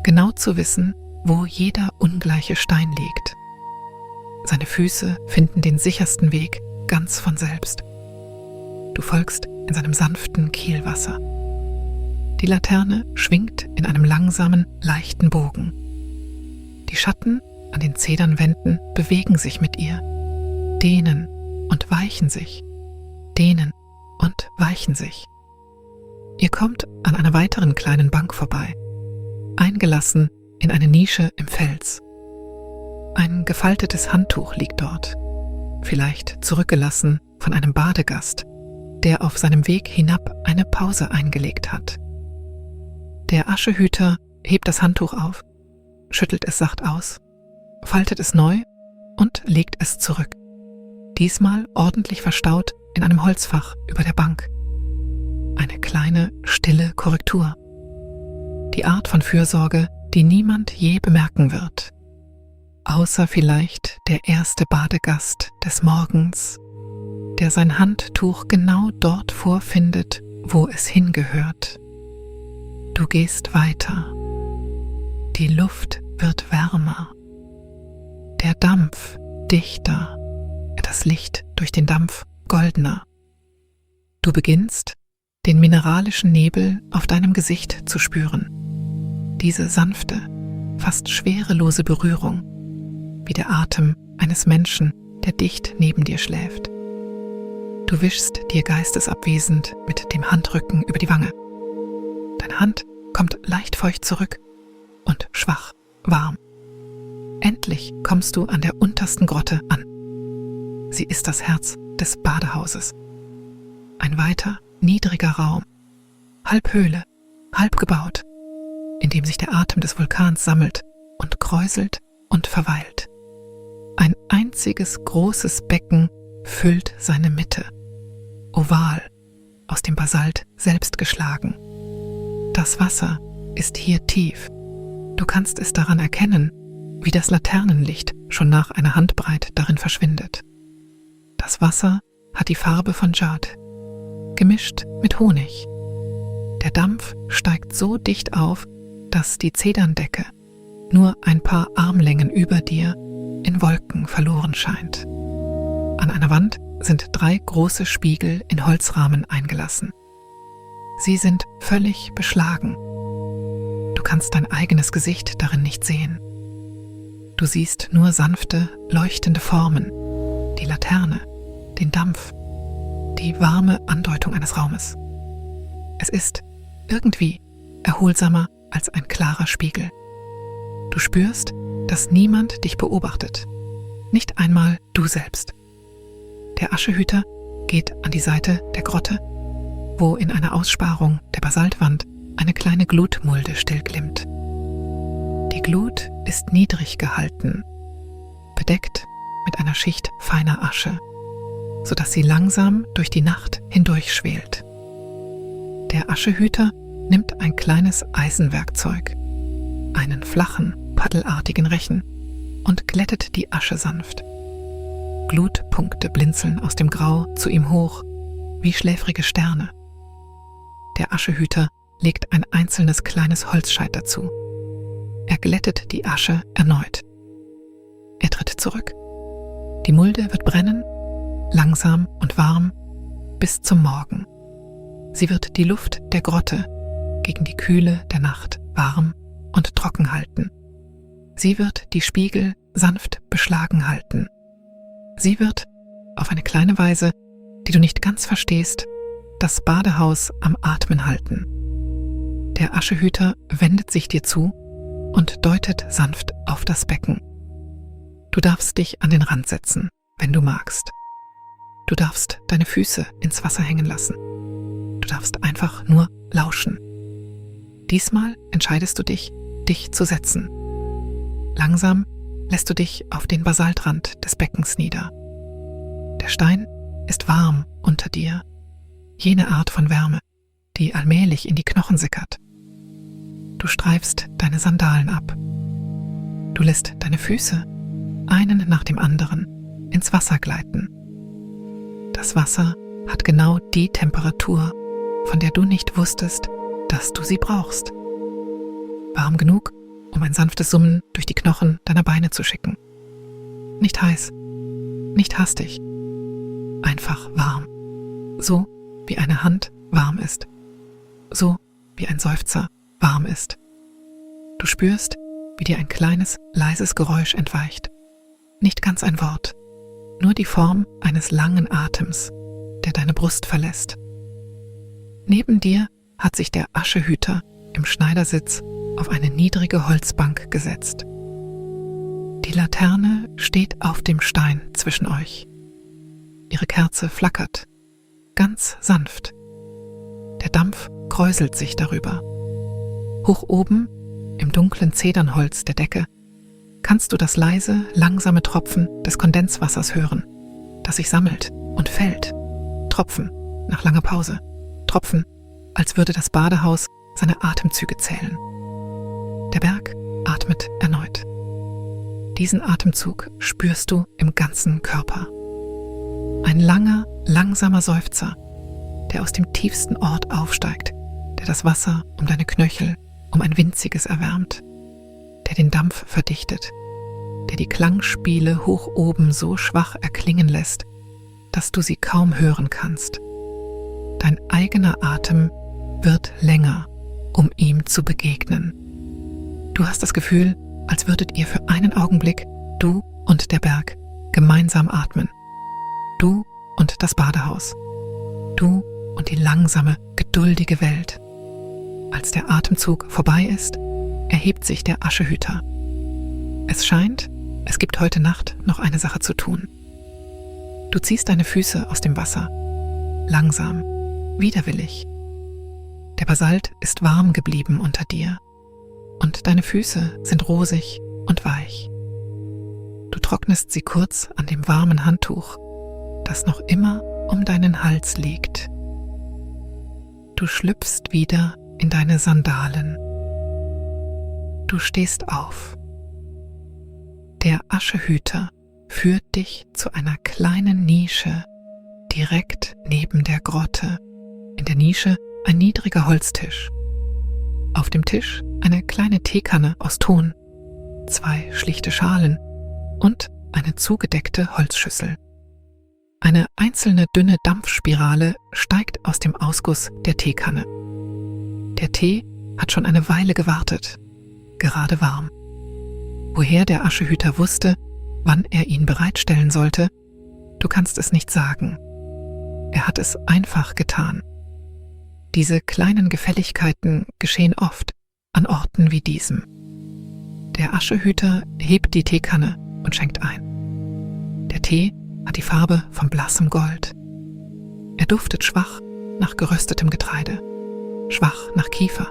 Speaker 1: genau zu wissen, wo jeder ungleiche Stein liegt. Seine Füße finden den sichersten Weg ganz von selbst. Du folgst in seinem sanften Kielwasser. Die Laterne schwingt in einem langsamen, leichten Bogen. Die Schatten an den Zedernwänden bewegen sich mit ihr, dehnen und weichen sich, dehnen und weichen sich. Ihr kommt an einer weiteren kleinen Bank vorbei, eingelassen in eine Nische im Fels. Ein gefaltetes Handtuch liegt dort, vielleicht zurückgelassen von einem Badegast, der auf seinem Weg hinab eine Pause eingelegt hat. Der Aschehüter hebt das Handtuch auf, schüttelt es sacht aus, faltet es neu und legt es zurück. Diesmal ordentlich verstaut in einem Holzfach über der Bank. Eine kleine, stille Korrektur. Die Art von Fürsorge, die niemand je bemerken wird. Außer vielleicht der erste Badegast des Morgens, der sein Handtuch genau dort vorfindet, wo es hingehört. Du gehst weiter. Die Luft wird wärmer. Der Dampf dichter, das Licht durch den Dampf goldener. Du beginnst, den mineralischen Nebel auf deinem Gesicht zu spüren. Diese sanfte, fast schwerelose Berührung, wie der Atem eines Menschen, der dicht neben dir schläft. Du wischst dir geistesabwesend mit dem Handrücken über die Wange. Deine Hand kommt leicht feucht zurück und schwach, warm. Endlich kommst du an der untersten Grotte an. Sie ist das Herz des Badehauses. Ein weiter, niedriger Raum, halb Höhle, halb gebaut, in dem sich der Atem des Vulkans sammelt und kräuselt und verweilt. Ein einziges großes Becken füllt seine Mitte, oval, aus dem Basalt selbst geschlagen. Das Wasser ist hier tief. Du kannst es daran erkennen, wie das Laternenlicht schon nach einer Handbreit darin verschwindet. Das Wasser hat die Farbe von Jade, gemischt mit Honig. Der Dampf steigt so dicht auf, dass die Zederndecke nur ein paar Armlängen über dir in Wolken verloren scheint. An einer Wand sind 3 große Spiegel in Holzrahmen eingelassen. Sie sind völlig beschlagen. Du kannst dein eigenes Gesicht darin nicht sehen. Du siehst nur sanfte, leuchtende Formen, die Laterne, den Dampf, die warme Andeutung eines Raumes. Es ist irgendwie erholsamer als ein klarer Spiegel. Du spürst, dass niemand dich beobachtet, nicht einmal du selbst. Der Aschehüter geht an die Seite der Grotte, wo in einer Aussparung der Basaltwand eine kleine Glutmulde stillglimmt. Die Glut ist niedrig gehalten, bedeckt mit einer Schicht feiner Asche, sodass sie langsam durch die Nacht hindurchschwelt. Der Aschehüter nimmt ein kleines Eisenwerkzeug, einen flachen, paddelartigen Rechen, und glättet die Asche sanft. Glutpunkte blinzeln aus dem Grau zu ihm hoch, wie schläfrige Sterne. Der Aschehüter legt ein einzelnes kleines Holzscheit dazu. Er glättet die Asche erneut. Er tritt zurück. Die Mulde wird brennen, langsam und warm, bis zum Morgen. Sie wird die Luft der Grotte gegen die Kühle der Nacht warm und trocken halten. Sie wird die Spiegel sanft beschlagen halten. Sie wird, auf eine kleine Weise, die du nicht ganz verstehst, das Badehaus am Atmen halten. Der Aschehüter wendet sich dir zu und deutet sanft auf das Becken. Du darfst dich an den Rand setzen, wenn du magst. Du darfst deine Füße ins Wasser hängen lassen. Du darfst einfach nur lauschen. Diesmal entscheidest du dich, dich zu setzen. Langsam lässt du dich auf den Basaltrand des Beckens nieder. Der Stein ist warm unter dir, jene Art von Wärme, die allmählich in die Knochen sickert. Du streifst deine Sandalen ab. Du lässt deine Füße, einen nach dem anderen, ins Wasser gleiten. Das Wasser hat genau die Temperatur, von der du nicht wusstest, dass du sie brauchst. Warm genug, um ein sanftes Summen durch die Knochen deiner Beine zu schicken. Nicht heiß, nicht hastig, einfach warm. So wie eine Hand warm ist. So wie ein Seufzer warm ist. Du spürst, wie dir ein kleines, leises Geräusch entweicht. Nicht ganz ein Wort, nur die Form eines langen Atems, der deine Brust verlässt. Neben dir hat sich der Aschehüter im Schneidersitz auf eine niedrige Holzbank gesetzt. Die Laterne steht auf dem Stein zwischen euch. Ihre Kerze flackert, ganz sanft. Der Dampf kräuselt sich darüber. Hoch oben, im dunklen Zedernholz der Decke, kannst du das leise, langsame Tropfen des Kondenswassers hören, das sich sammelt und fällt. Tropfen nach langer Pause. Tropfen, als würde das Badehaus seine Atemzüge zählen. Der Berg atmet erneut. Diesen Atemzug spürst du im ganzen Körper. Ein langer, langsamer Seufzer, der aus dem tiefsten Ort aufsteigt, der das Wasser um deine Knöchel um ein winziges erwärmt, der den Dampf verdichtet, der die Klangspiele hoch oben so schwach erklingen lässt, dass du sie kaum hören kannst. Dein eigener Atem wird länger, um ihm zu begegnen. Du hast das Gefühl, als würdet ihr für einen Augenblick, du und der Berg, gemeinsam atmen. Du und das Badehaus. Du und die langsame, geduldige Welt. Als der Atemzug vorbei ist, erhebt sich der Aschehüter. Es scheint, es gibt heute Nacht noch eine Sache zu tun. Du ziehst deine Füße aus dem Wasser. Langsam, widerwillig. Der Basalt ist warm geblieben unter dir und deine Füße sind rosig und weich. Du trocknest sie kurz an dem warmen Handtuch, das noch immer um deinen Hals liegt. Du schlüpfst wieder in deine Sandalen. Du stehst auf. Der Aschehüter führt dich zu einer kleinen Nische direkt neben der Grotte. In der Nische ein niedriger Holztisch. Auf dem Tisch eine kleine Teekanne aus Ton, 2 schlichte Schalen und eine zugedeckte Holzschüssel. Eine einzelne dünne Dampfspirale steigt aus dem Ausguss der Teekanne. Der Tee hat schon eine Weile gewartet, gerade warm. Woher der Aschehüter wusste, wann er ihn bereitstellen sollte, du kannst es nicht sagen. Er hat es einfach getan. Diese kleinen Gefälligkeiten geschehen oft an Orten wie diesem. Der Aschehüter hebt die Teekanne und schenkt ein. Der Tee hat die Farbe von blassem Gold. Er duftet schwach nach geröstetem Getreide, schwach nach Kiefer,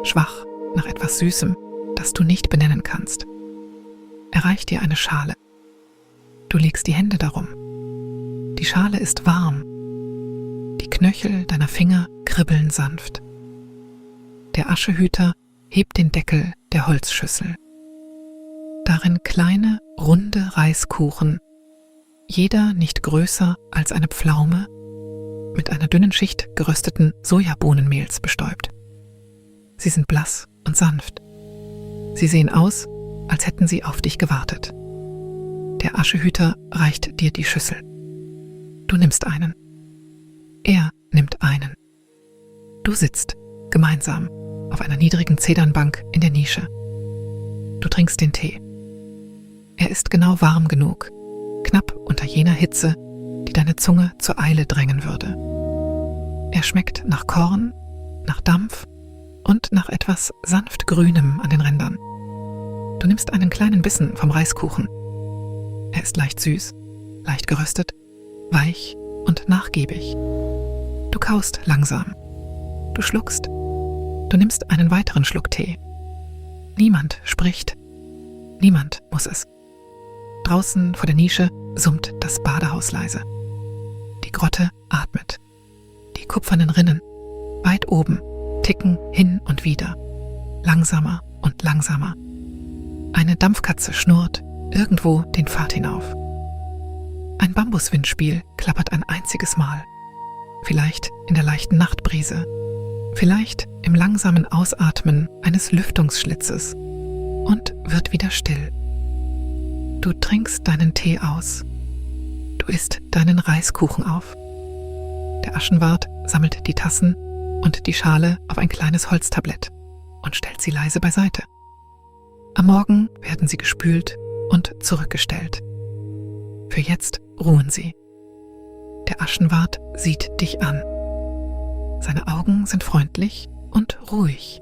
Speaker 1: schwach nach etwas Süßem, das du nicht benennen kannst. Er reicht dir eine Schale. Du legst die Hände darum. Die Schale ist warm. Die Knöchel deiner Finger kribbeln sanft. Der Aschehüter hebt den Deckel der Holzschüssel. Darin kleine, runde Reiskuchen, jeder nicht größer als eine Pflaume, mit einer dünnen Schicht gerösteten Sojabohnenmehls bestäubt. Sie sind blass und sanft. Sie sehen aus, als hätten sie auf dich gewartet. Der Aschehüter reicht dir die Schüssel. Du nimmst einen. Er nimmt einen. Du sitzt gemeinsam auf einer niedrigen Zedernbank in der Nische. Du trinkst den Tee. Er ist genau warm genug, knapp unter jener Hitze, die deine Zunge zur Eile drängen würde. Er schmeckt nach Korn, nach Dampf und nach etwas sanft Grünem an den Rändern. Du nimmst einen kleinen Bissen vom Reiskuchen. Er ist leicht süß, leicht geröstet, weich und nachgiebig. Du kaust langsam. Du schluckst. Du nimmst einen weiteren Schluck Tee. Niemand spricht. Niemand muss es. Draußen vor der Nische summt das Badehaus leise. Die Grotte atmet. Die kupfernen Rinnen, weit oben, ticken hin und wieder. Langsamer und langsamer. Eine Dampfkatze schnurrt irgendwo den Pfad hinauf. Ein Bambuswindspiel klappert ein einziges Mal. Vielleicht in der leichten Nachtbrise. Vielleicht im langsamen Ausatmen eines Lüftungsschlitzes. Und wird wieder still. Du trinkst deinen Tee aus. Du isst deinen Reiskuchen auf. Der Aschenwart sammelt die Tassen und die Schale auf ein kleines Holztablett und stellt sie leise beiseite. Am Morgen werden sie gespült und zurückgestellt. Für jetzt ruhen sie. Der Aschenwart sieht dich an. Seine Augen sind freundlich und ruhig.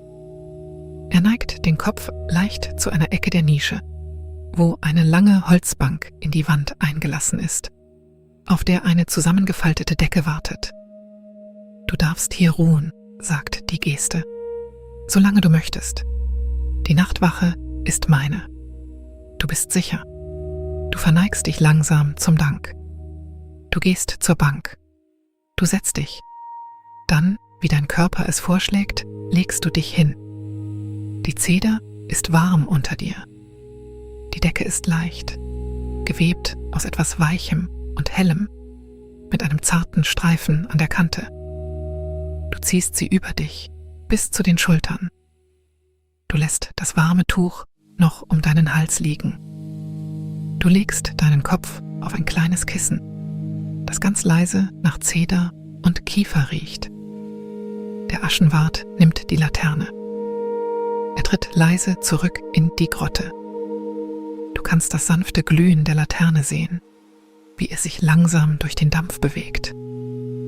Speaker 1: Er neigt den Kopf leicht zu einer Ecke der Nische, wo eine lange Holzbank in die Wand eingelassen ist, auf der eine zusammengefaltete Decke wartet. Du darfst hier ruhen, sagt die Geste, solange du möchtest. Die Nachtwache ist meine. Du bist sicher. Du verneigst dich langsam zum Dank. Du gehst zur Bank. Du setzt dich. Dann, wie dein Körper es vorschlägt, legst du dich hin. Die Zeder ist warm unter dir. Die Decke ist leicht, gewebt aus etwas Weichem und Hellem, mit einem zarten Streifen an der Kante. Du ziehst sie über dich bis zu den Schultern. Du lässt das warme Tuch noch um deinen Hals liegen. Du legst deinen Kopf auf ein kleines Kissen, das ganz leise nach Zeder und Kiefer riecht. Der Aschenwart nimmt die Laterne. Er tritt leise zurück in die Grotte. Du kannst das sanfte Glühen der Laterne sehen, wie er sich langsam durch den Dampf bewegt,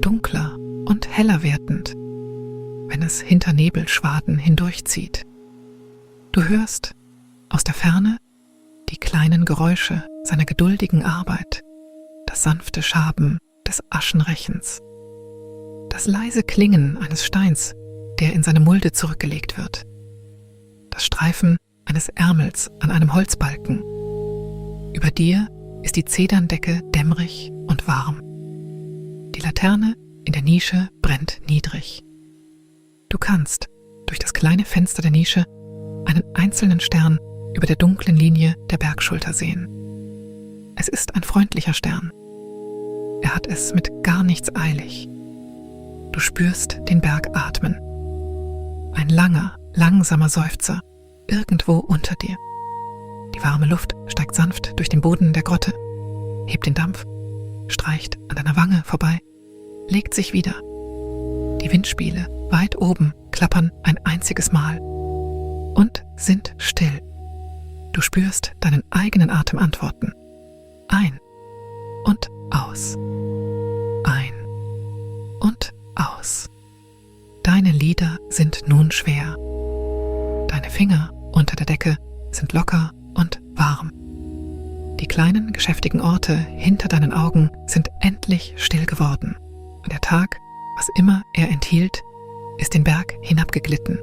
Speaker 1: dunkler und heller werdend, wenn es hinter Nebelschwaden hindurchzieht. Du hörst aus der Ferne die kleinen Geräusche seiner geduldigen Arbeit, das sanfte Schaben des Aschenrechens, das leise Klingen eines Steins, der in seine Mulde zurückgelegt wird, das Streifen eines Ärmels an einem Holzbalken. Über dir ist die Zederndecke dämmerig und warm. Die Laterne in der Nische brennt niedrig. Du kannst durch das kleine Fenster der Nische einen einzelnen Stern über der dunklen Linie der Bergschulter sehen. Es ist ein freundlicher Stern. Er hat es mit gar nichts eilig. Du spürst den Berg atmen. Ein langer, langsamer Seufzer irgendwo unter dir. Die warme Luft steigt sanft durch den Boden der Grotte, hebt den Dampf, streicht an deiner Wange vorbei, legt sich wieder. Die Windspiele weit oben klappern ein einziges Mal und sind still. Du spürst deinen eigenen Atem antworten. Ein und aus. Ein und aus. Deine Lider sind nun schwer. Deine Finger unter der Decke sind locker und warm. Die kleinen, geschäftigen Orte hinter deinen Augen sind endlich still geworden. Und der Tag, was immer er enthielt, ist den Berg hinabgeglitten,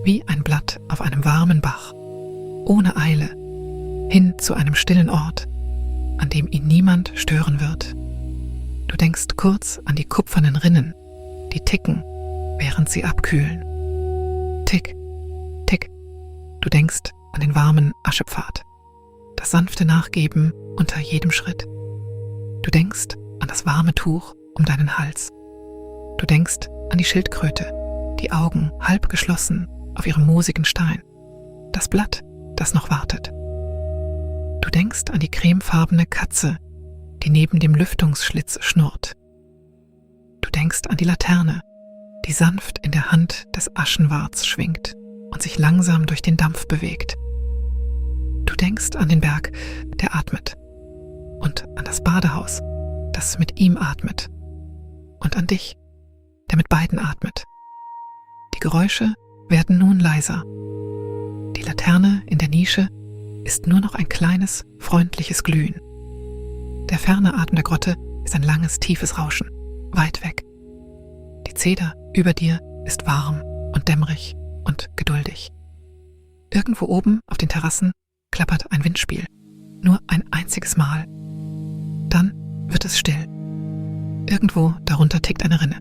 Speaker 1: wie ein Blatt auf einem warmen Bach, ohne Eile, hin zu einem stillen Ort, an dem ihn niemand stören wird. Du denkst kurz an die kupfernen Rinnen, die ticken, während sie abkühlen. Tick, tick. Du denkst an den warmen Aschepfad, das sanfte Nachgeben unter jedem Schritt. Du denkst an das warme Tuch um deinen Hals. Du denkst an die Schildkröte, die Augen halb geschlossen auf ihrem moosigen Stein, das Blatt, das noch wartet. Du denkst an die cremefarbene Katze, die neben dem Lüftungsschlitz schnurrt. Du denkst an die Laterne, die sanft in der Hand des Aschenwarts schwingt und sich langsam durch den Dampf bewegt. Du denkst an den Berg, der atmet, und an das Badehaus, das mit ihm atmet, und an dich, der mit beiden atmet. Die Geräusche werden nun leiser. Die Laterne in der Nische ist nur noch ein kleines, freundliches Glühen. Der ferne Atem der Grotte ist ein langes, tiefes Rauschen, weit weg. Die Zeder über dir ist warm und dämmerig und geduldig. Irgendwo oben auf den Terrassen klappert ein Windspiel, nur ein einziges Mal. Dann wird es still. Irgendwo darunter tickt eine Rinne.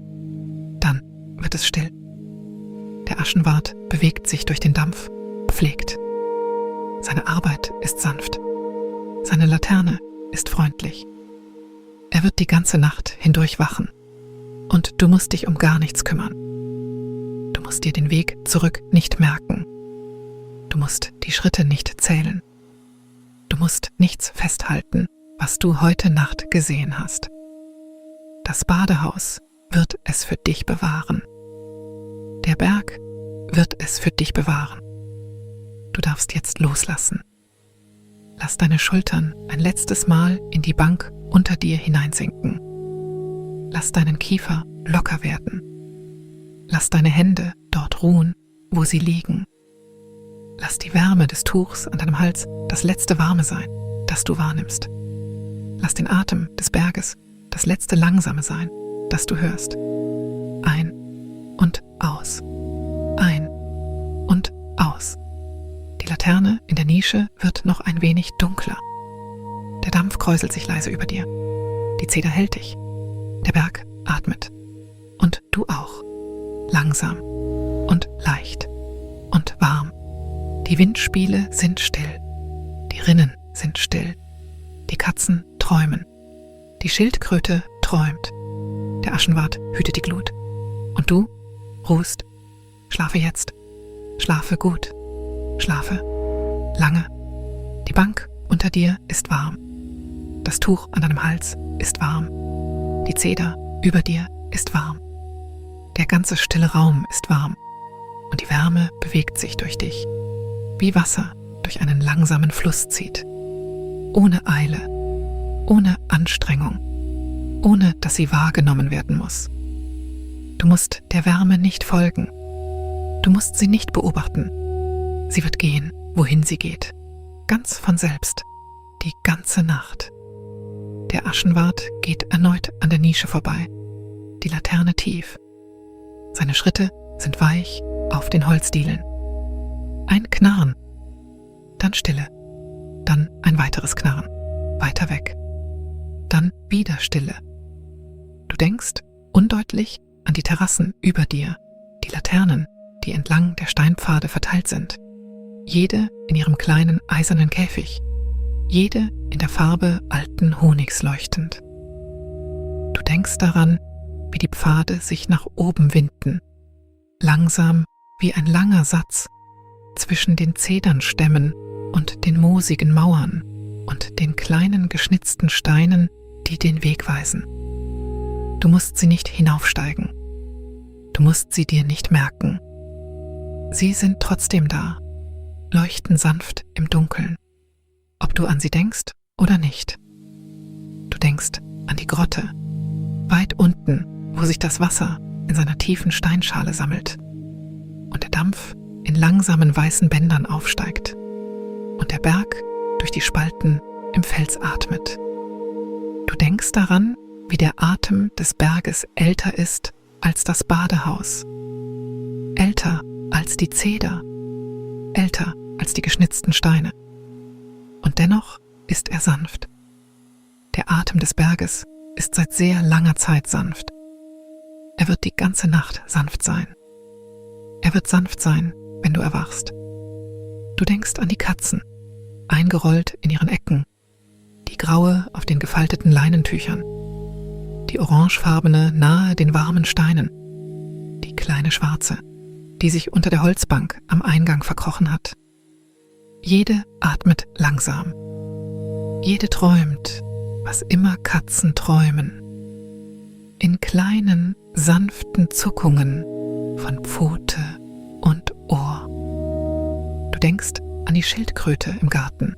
Speaker 1: Dann wird es still. Der Aschenwart bewegt sich durch den Dampf, pflegt. Seine Arbeit ist sanft. Seine Laterne ist freundlich. Er wird die ganze Nacht hindurch wachen. Und du musst dich um gar nichts kümmern. Du musst dir den Weg zurück nicht merken. Du musst die Schritte nicht zählen. Du musst nichts festhalten, was du heute Nacht gesehen hast. Das Badehaus wird es für dich bewahren. Der Berg wird es für dich bewahren. Du darfst jetzt loslassen. Lass deine Schultern ein letztes Mal in die Bank unter dir hineinsinken. Lass deinen Kiefer locker werden. Lass deine Hände dort ruhen, wo sie liegen. Lass die Wärme des Tuchs an deinem Hals das letzte Warme sein, das du wahrnimmst. Lass den Atem des Berges das letzte Langsame sein, das du hörst. Ein und aus. Ein und aus. Die Laterne in der Nische wird noch ein wenig dunkler. Der Dampf kräuselt sich leise über dir. Die Zeder hält dich. Der Berg atmet. Und du auch. Langsam und leicht und warm. Die Windspiele sind still. Die Rinnen sind still. Die Katzen träumen. Die Schildkröte träumt. Der Aschenwart hütet die Glut. Und du ruhst. Schlafe jetzt. Schlafe gut. Schlafe lange. Die Bank unter dir ist warm. Das Tuch an deinem Hals ist warm. Die Zeder über dir ist warm. Der ganze stille Raum ist warm. Und die Wärme bewegt sich durch dich, wie Wasser durch einen langsamen Fluss zieht. Ohne Eile, ohne Anstrengung, ohne dass sie wahrgenommen werden muss. Du musst der Wärme nicht folgen. Du musst sie nicht beobachten. Sie wird gehen, wohin sie geht. Ganz von selbst. Die ganze Nacht. Der Aschenwart geht erneut an der Nische vorbei. Die Laterne tief. Seine Schritte sind weich auf den Holzdielen. Ein Knarren. Dann Stille. Dann ein weiteres Knarren. Weiter weg. Dann wieder Stille. Du denkst undeutlich an die Terrassen über dir, die Laternen, die entlang der Steinpfade verteilt sind. Jede in ihrem kleinen eisernen Käfig. Jede in der Farbe alten Honigs leuchtend. Du denkst daran, wie die Pfade sich nach oben winden, langsam wie ein langer Satz zwischen den Zedernstämmen und den moosigen Mauern und den kleinen geschnitzten Steinen, die den Weg weisen. Du musst sie nicht hinaufsteigen. Du musst sie dir nicht merken. Sie sind trotzdem da, leuchten sanft im Dunkeln, ob du an sie denkst oder nicht. Du denkst an die Grotte, weit unten, wo sich das Wasser in seiner tiefen Steinschale sammelt und der Dampf in langsamen weißen Bändern aufsteigt und der Berg durch die Spalten im Fels atmet. Du denkst daran, wie der Atem des Berges älter ist als das Badehaus, älter als die Zeder, älter als die geschnitzten Steine. Und dennoch ist er sanft. Der Atem des Berges ist seit sehr langer Zeit sanft. Er wird die ganze Nacht sanft sein. Er wird sanft sein, wenn du erwachst. Du denkst an die Katzen, eingerollt in ihren Ecken, die graue auf den gefalteten Leinentüchern, die orangefarbene nahe den warmen Steinen, die kleine schwarze, die sich unter der Holzbank am Eingang verkrochen hat. Jede atmet langsam. Jede träumt, was immer Katzen träumen. In kleinen, sanften Zuckungen von Pfote und Ohr. Du denkst an die Schildkröte im Garten,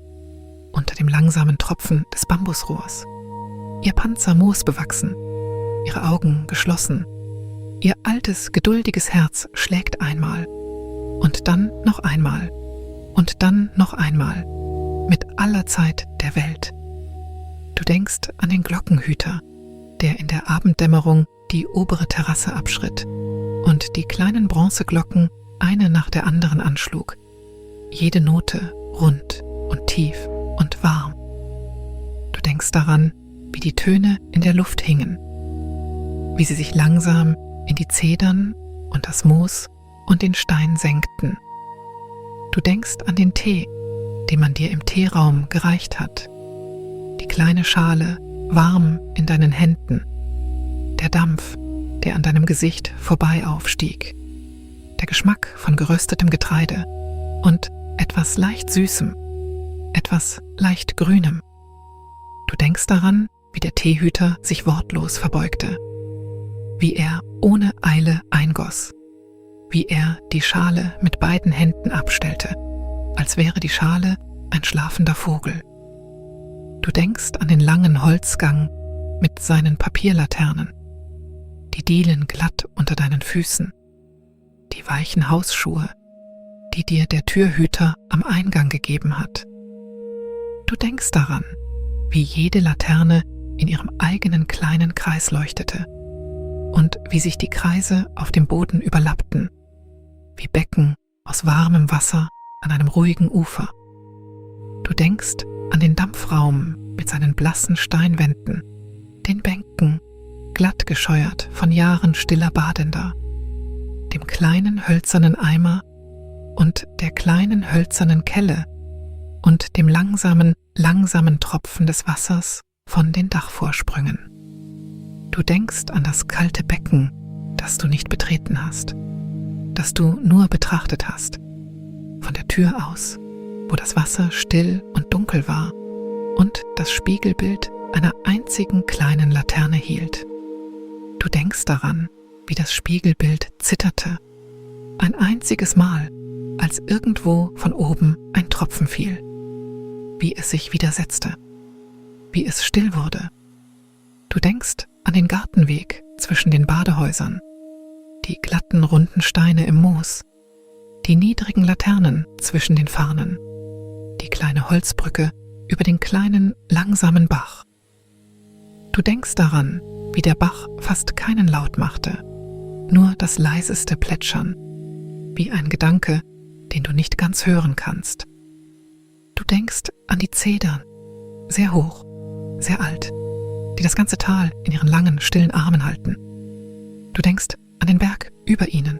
Speaker 1: unter dem langsamen Tropfen des Bambusrohrs. Ihr Panzer moosbewachsen, ihre Augen geschlossen. Ihr altes, geduldiges Herz schlägt einmal und dann noch einmal und dann noch einmal, mit aller Zeit der Welt. Du denkst an den Glockenhüter, der in der Abenddämmerung die obere Terrasse abschritt und die kleinen Bronzeglocken eine nach der anderen anschlug, jede Note rund und tief und warm. Du denkst daran, wie die Töne in der Luft hingen, wie sie sich langsam in die Zedern und das Moos und den Stein senkten. Du denkst an den Tee, den man dir im Teeraum gereicht hat, die kleine Schale warm in deinen Händen, der Dampf, der an deinem Gesicht vorbei aufstieg, der Geschmack von geröstetem Getreide und etwas leicht Süßem, etwas leicht Grünem. Du denkst daran, wie der Teehüter sich wortlos verbeugte, wie er ohne Eile eingoss, wie er die Schale mit beiden Händen abstellte, als wäre die Schale ein schlafender Vogel. Du denkst an den langen Holzgang mit seinen Papierlaternen, die Dielen glatt unter deinen Füßen, die weichen Hausschuhe, die dir der Türhüter am Eingang gegeben hat. Du denkst daran, wie jede Laterne in ihrem eigenen kleinen Kreis leuchtete und wie sich die Kreise auf dem Boden überlappten, wie Becken aus warmem Wasser an einem ruhigen Ufer. Du denkst an den Dampfraum mit seinen blassen Steinwänden, den Bänken, glatt gescheuert von Jahren stiller Badender, dem kleinen hölzernen Eimer und der kleinen hölzernen Kelle und dem langsamen Tropfen des Wassers von den Dachvorsprüngen. Du denkst an das kalte Becken, das du nicht betreten hast, das du nur betrachtet hast, von der Tür aus, wo das Wasser still und dunkel war und das Spiegelbild einer einzigen kleinen Laterne hielt. Du denkst daran, wie das Spiegelbild zitterte, ein einziges Mal, als irgendwo von oben ein Tropfen fiel, wie es sich widersetzte, wie es still wurde. Du denkst an den Gartenweg zwischen den Badehäusern, die glatten runden Steine im Moos, die niedrigen Laternen zwischen den Farnen, die kleine Holzbrücke über den kleinen, langsamen Bach. Du denkst daran, wie der Bach fast keinen Laut machte, nur das leiseste Plätschern, wie ein Gedanke, den du nicht ganz hören kannst. Du denkst an die Zedern, sehr hoch, sehr alt, die das ganze Tal in ihren langen, stillen Armen halten. Du denkst an den Berg über ihnen.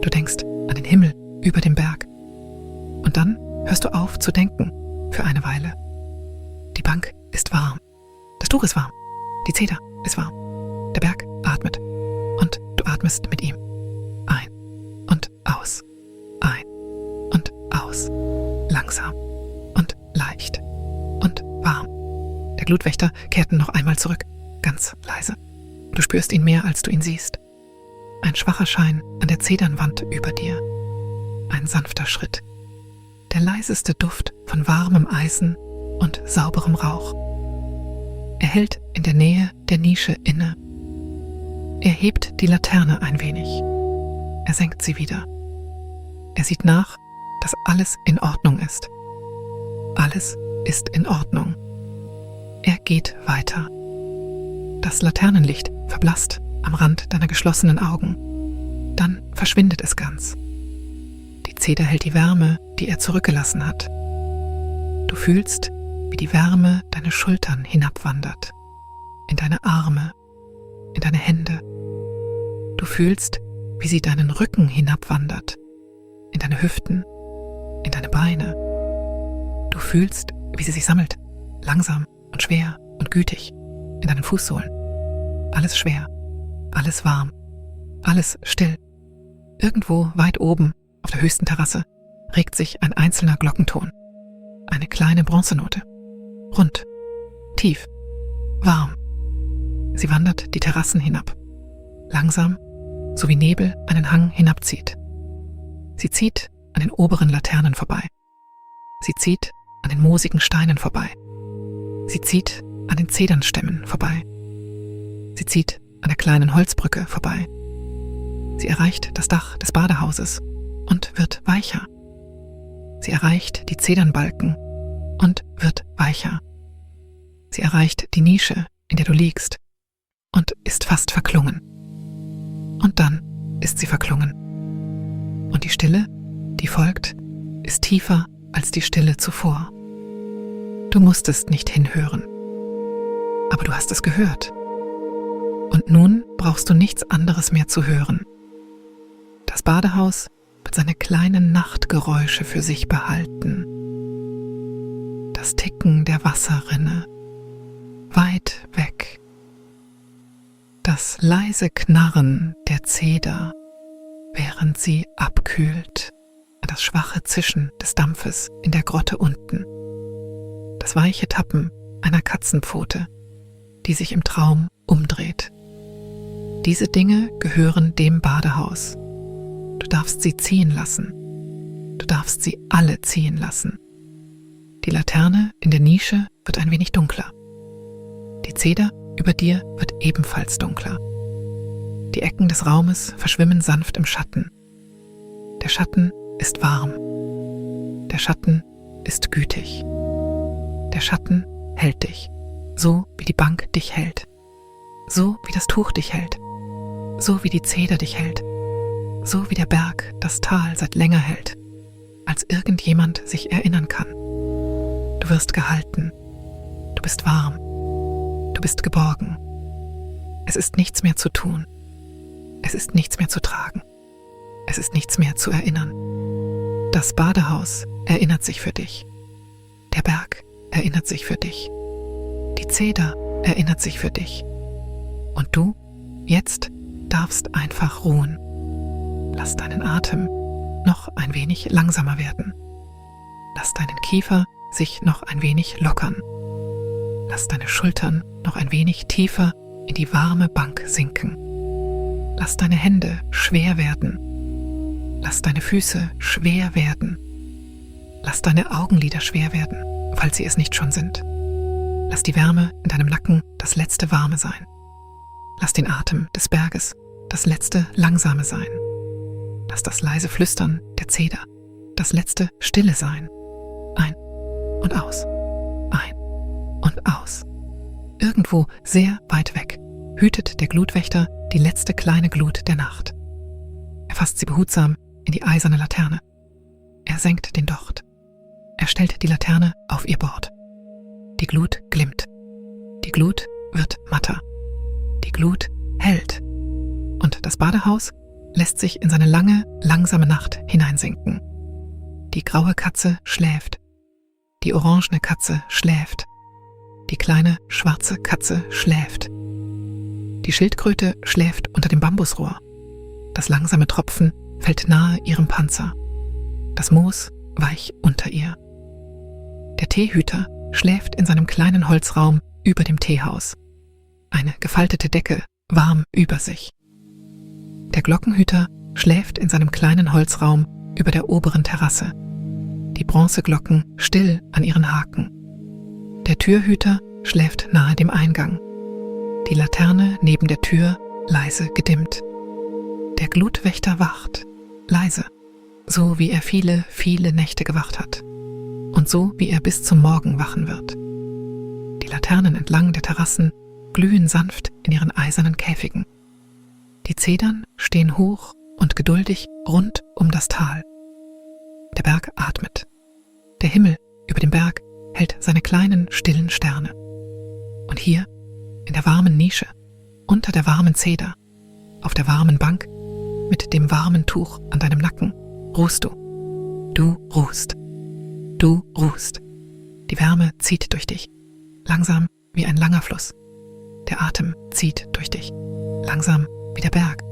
Speaker 1: Du denkst an den Himmel über dem Berg. Und dann hörst du auf zu denken für eine Weile. Die Bank ist warm. Das Tuch ist warm. Die Zeder ist warm. Der Berg atmet. Und du atmest mit ihm. Ein und aus. Ein und aus. Langsam und leicht und warm. Der Glutwächter kehrt noch einmal zurück. Ganz leise. Du spürst ihn mehr, als du ihn siehst. Ein schwacher Schein an der Zedernwand über dir. Ein sanfter Schritt. Der leiseste Duft von warmem Eisen und sauberem Rauch. Er hält in der Nähe der Nische inne. Er hebt die Laterne ein wenig. Er senkt sie wieder. Er sieht nach, dass alles in Ordnung ist. Alles ist in Ordnung. Er geht weiter. Das Laternenlicht verblasst am Rand deiner geschlossenen Augen. Dann verschwindet es ganz. Die Zeder hält die Wärme, die er zurückgelassen hat. Du fühlst, wie die Wärme deine Schultern hinabwandert, in deine Arme, in deine Hände. Du fühlst, wie sie deinen Rücken hinabwandert, in deine Hüften, in deine Beine. Du fühlst, wie sie sich sammelt, langsam und schwer und gütig, in deinen Fußsohlen. Alles schwer, alles warm, alles still. Irgendwo weit oben, auf der höchsten Terrasse, regt sich ein einzelner Glockenton. Eine kleine Bronzenote. Rund, tief, warm. Sie wandert die Terrassen hinab. Langsam, so wie Nebel einen Hang hinabzieht. Sie zieht an den oberen Laternen vorbei. Sie zieht an den moosigen Steinen vorbei. Sie zieht an den Zedernstämmen vorbei. Sie zieht an der kleinen Holzbrücke vorbei. Sie erreicht das Dach des Badehauses und wird weicher. Sie erreicht die Zedernbalken und wird weicher. Sie erreicht die Nische, in der du liegst, und ist fast verklungen. Und dann ist sie verklungen. Und die Stille, die folgt, ist tiefer als die Stille zuvor. Du musstest nicht hinhören. Aber du hast es gehört. Und nun brauchst du nichts anderes mehr zu hören. Das Badehaus wird seine kleinen Nachtgeräusche für sich behalten. Das Ticken der Wasserrinne, weit weg. Das leise Knarren der Zeder, während sie abkühlt, das schwache Zischen des Dampfes in der Grotte unten. Das weiche Tappen einer Katzenpfote, die sich im Traum umdreht. Diese Dinge gehören dem Badehaus. Du darfst sie ziehen lassen. Du darfst sie alle ziehen lassen. Die Laterne in der Nische wird wird ein wenig dunkler. Die Zeder über dir wird ebenfalls dunkler. Die Ecken des Raumes verschwimmen sanft im Schatten. Der Schatten ist warm. Der Schatten ist gütig. Der Schatten hält dich, so wie die Bank dich hält. So wie das Tuch dich hält. So wie die Zeder dich hält. So wie der Berg das Tal seit länger hält, als irgendjemand sich erinnern kann. Du wirst gehalten. Du bist warm. Du bist geborgen. Es ist nichts mehr zu tun. Es ist nichts mehr zu tragen. Es ist nichts mehr zu erinnern. Das Badehaus erinnert sich für dich. Der Berg erinnert sich für dich. Die Zeder erinnert sich für dich. Und du, jetzt, darfst einfach ruhen. Lass deinen Atem noch ein wenig langsamer werden. Lass deinen Kiefer sich noch ein wenig lockern. Lass deine Schultern noch ein wenig tiefer in die warme Bank sinken. Lass deine Hände schwer werden. Lass deine Füße schwer werden. Lass deine Augenlider schwer werden, falls sie es nicht schon sind. Lass die Wärme in deinem Nacken das letzte Warme sein. Lass den Atem des Berges das letzte Langsame sein. Lass das leise Flüstern der Zeder das letzte Stille sein. Ein und aus. Ein und aus. Irgendwo sehr weit weg hütet der Glutwächter die letzte kleine Glut der Nacht. Er fasst sie behutsam in die eiserne Laterne. Er senkt den Docht. Er stellt die Laterne auf ihr Bord. Die Glut glimmt. Die Glut wird matter. Die Glut hält. Und das Badehaus lässt sich in seine lange, langsame Nacht hineinsinken. Die graue Katze schläft. Die orangene Katze schläft. Die kleine, schwarze Katze schläft. Die Schildkröte schläft unter dem Bambusrohr. Das langsame Tropfen fällt nahe ihrem Panzer. Das Moos weich unter ihr. Der Teehüter schläft in seinem kleinen Holzraum über dem Teehaus. Eine gefaltete Decke warm über sich. Der Glockenhüter schläft in seinem kleinen Holzraum über der oberen Terrasse. Die Bronzeglocken still an ihren Haken. Der Türhüter schläft nahe dem Eingang. Die Laterne neben der Tür leise gedimmt. Der Glutwächter wacht, leise, so wie er viele, viele Nächte gewacht hat. Und so wie er bis zum Morgen wachen wird. Die Laternen entlang der Terrassen glühen sanft in ihren eisernen Käfigen. Die Zedern stehen hoch und geduldig rund um das Tal. Der Berg atmet. Der Himmel über dem Berg hält seine kleinen, stillen Sterne. Und hier, in der warmen Nische, unter der warmen Zeder, auf der warmen Bank, mit dem warmen Tuch an deinem Nacken, ruhst du. Du ruhst. Du ruhst. Die Wärme zieht durch dich, langsam wie ein langer Fluss. Der Atem zieht durch dich, langsam wie der Berg.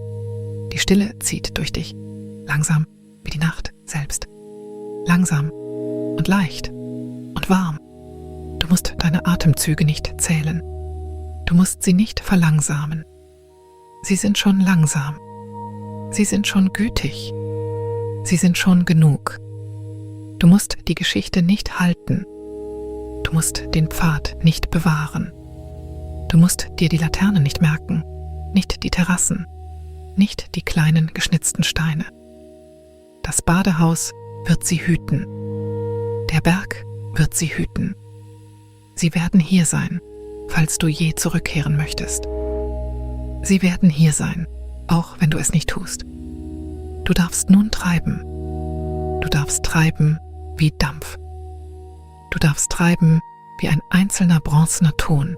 Speaker 1: Die Stille zieht durch dich, langsam wie die Nacht selbst. Langsam und leicht und warm. Du musst deine Atemzüge nicht zählen. Du musst sie nicht verlangsamen. Sie sind schon langsam. Sie sind schon gütig. Sie sind schon genug. Du musst die Geschichte nicht halten. Du musst den Pfad nicht bewahren. Du musst dir die Laterne nicht merken, nicht die Terrassen, nicht die kleinen geschnitzten Steine. Das Badehaus wird sie hüten. Der Berg wird sie hüten. Sie werden hier sein, falls du je zurückkehren möchtest. Sie werden hier sein, auch wenn du es nicht tust. Du darfst nun treiben. Du darfst treiben wie Dampf. Du darfst treiben wie ein einzelner bronzener Ton,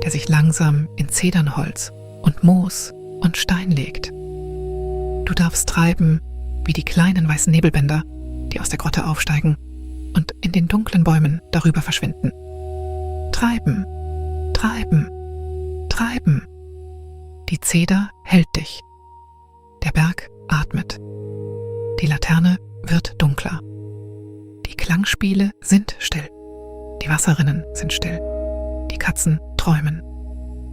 Speaker 1: der sich langsam in Zedernholz und Moos und Stein legt. Du darfst treiben wie die kleinen weißen Nebelbänder, die aus der Grotte aufsteigen und in den dunklen Bäumen darüber verschwinden. Treiben, treiben, treiben. Die Zeder hält dich. Der Berg atmet. Die Laterne wird dunkler. Die Klangspiele sind still. Die Wasserrinnen sind still. Die Katzen träumen.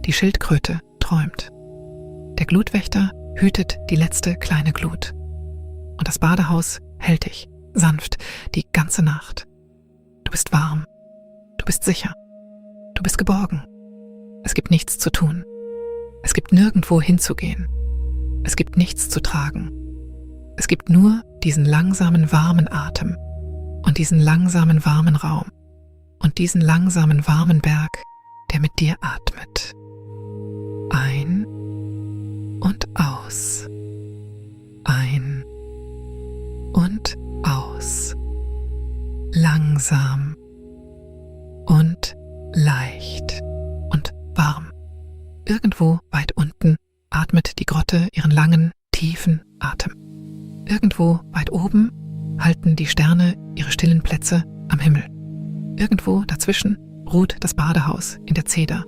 Speaker 1: Die Schildkröte träumt. Der Glutwächter hütet die letzte kleine Glut. Und das Badehaus hält dich, sanft, die ganze Nacht. Du bist warm. Du bist sicher. Du bist geborgen. Es gibt nichts zu tun. Es gibt nirgendwo hinzugehen. Es gibt nichts zu tragen. Es gibt nur diesen langsamen, warmen Atem und diesen langsamen, warmen Raum und diesen langsamen, warmen Berg, der mit dir atmet. Ein und aus. Ein und aus. Langsam und leicht und warm. Irgendwo weit unten atmet die Grotte ihren langen, tiefen Atem. Irgendwo weit oben halten die Sterne ihre stillen Plätze am Himmel. Irgendwo dazwischen ruht das Badehaus in der Zeder.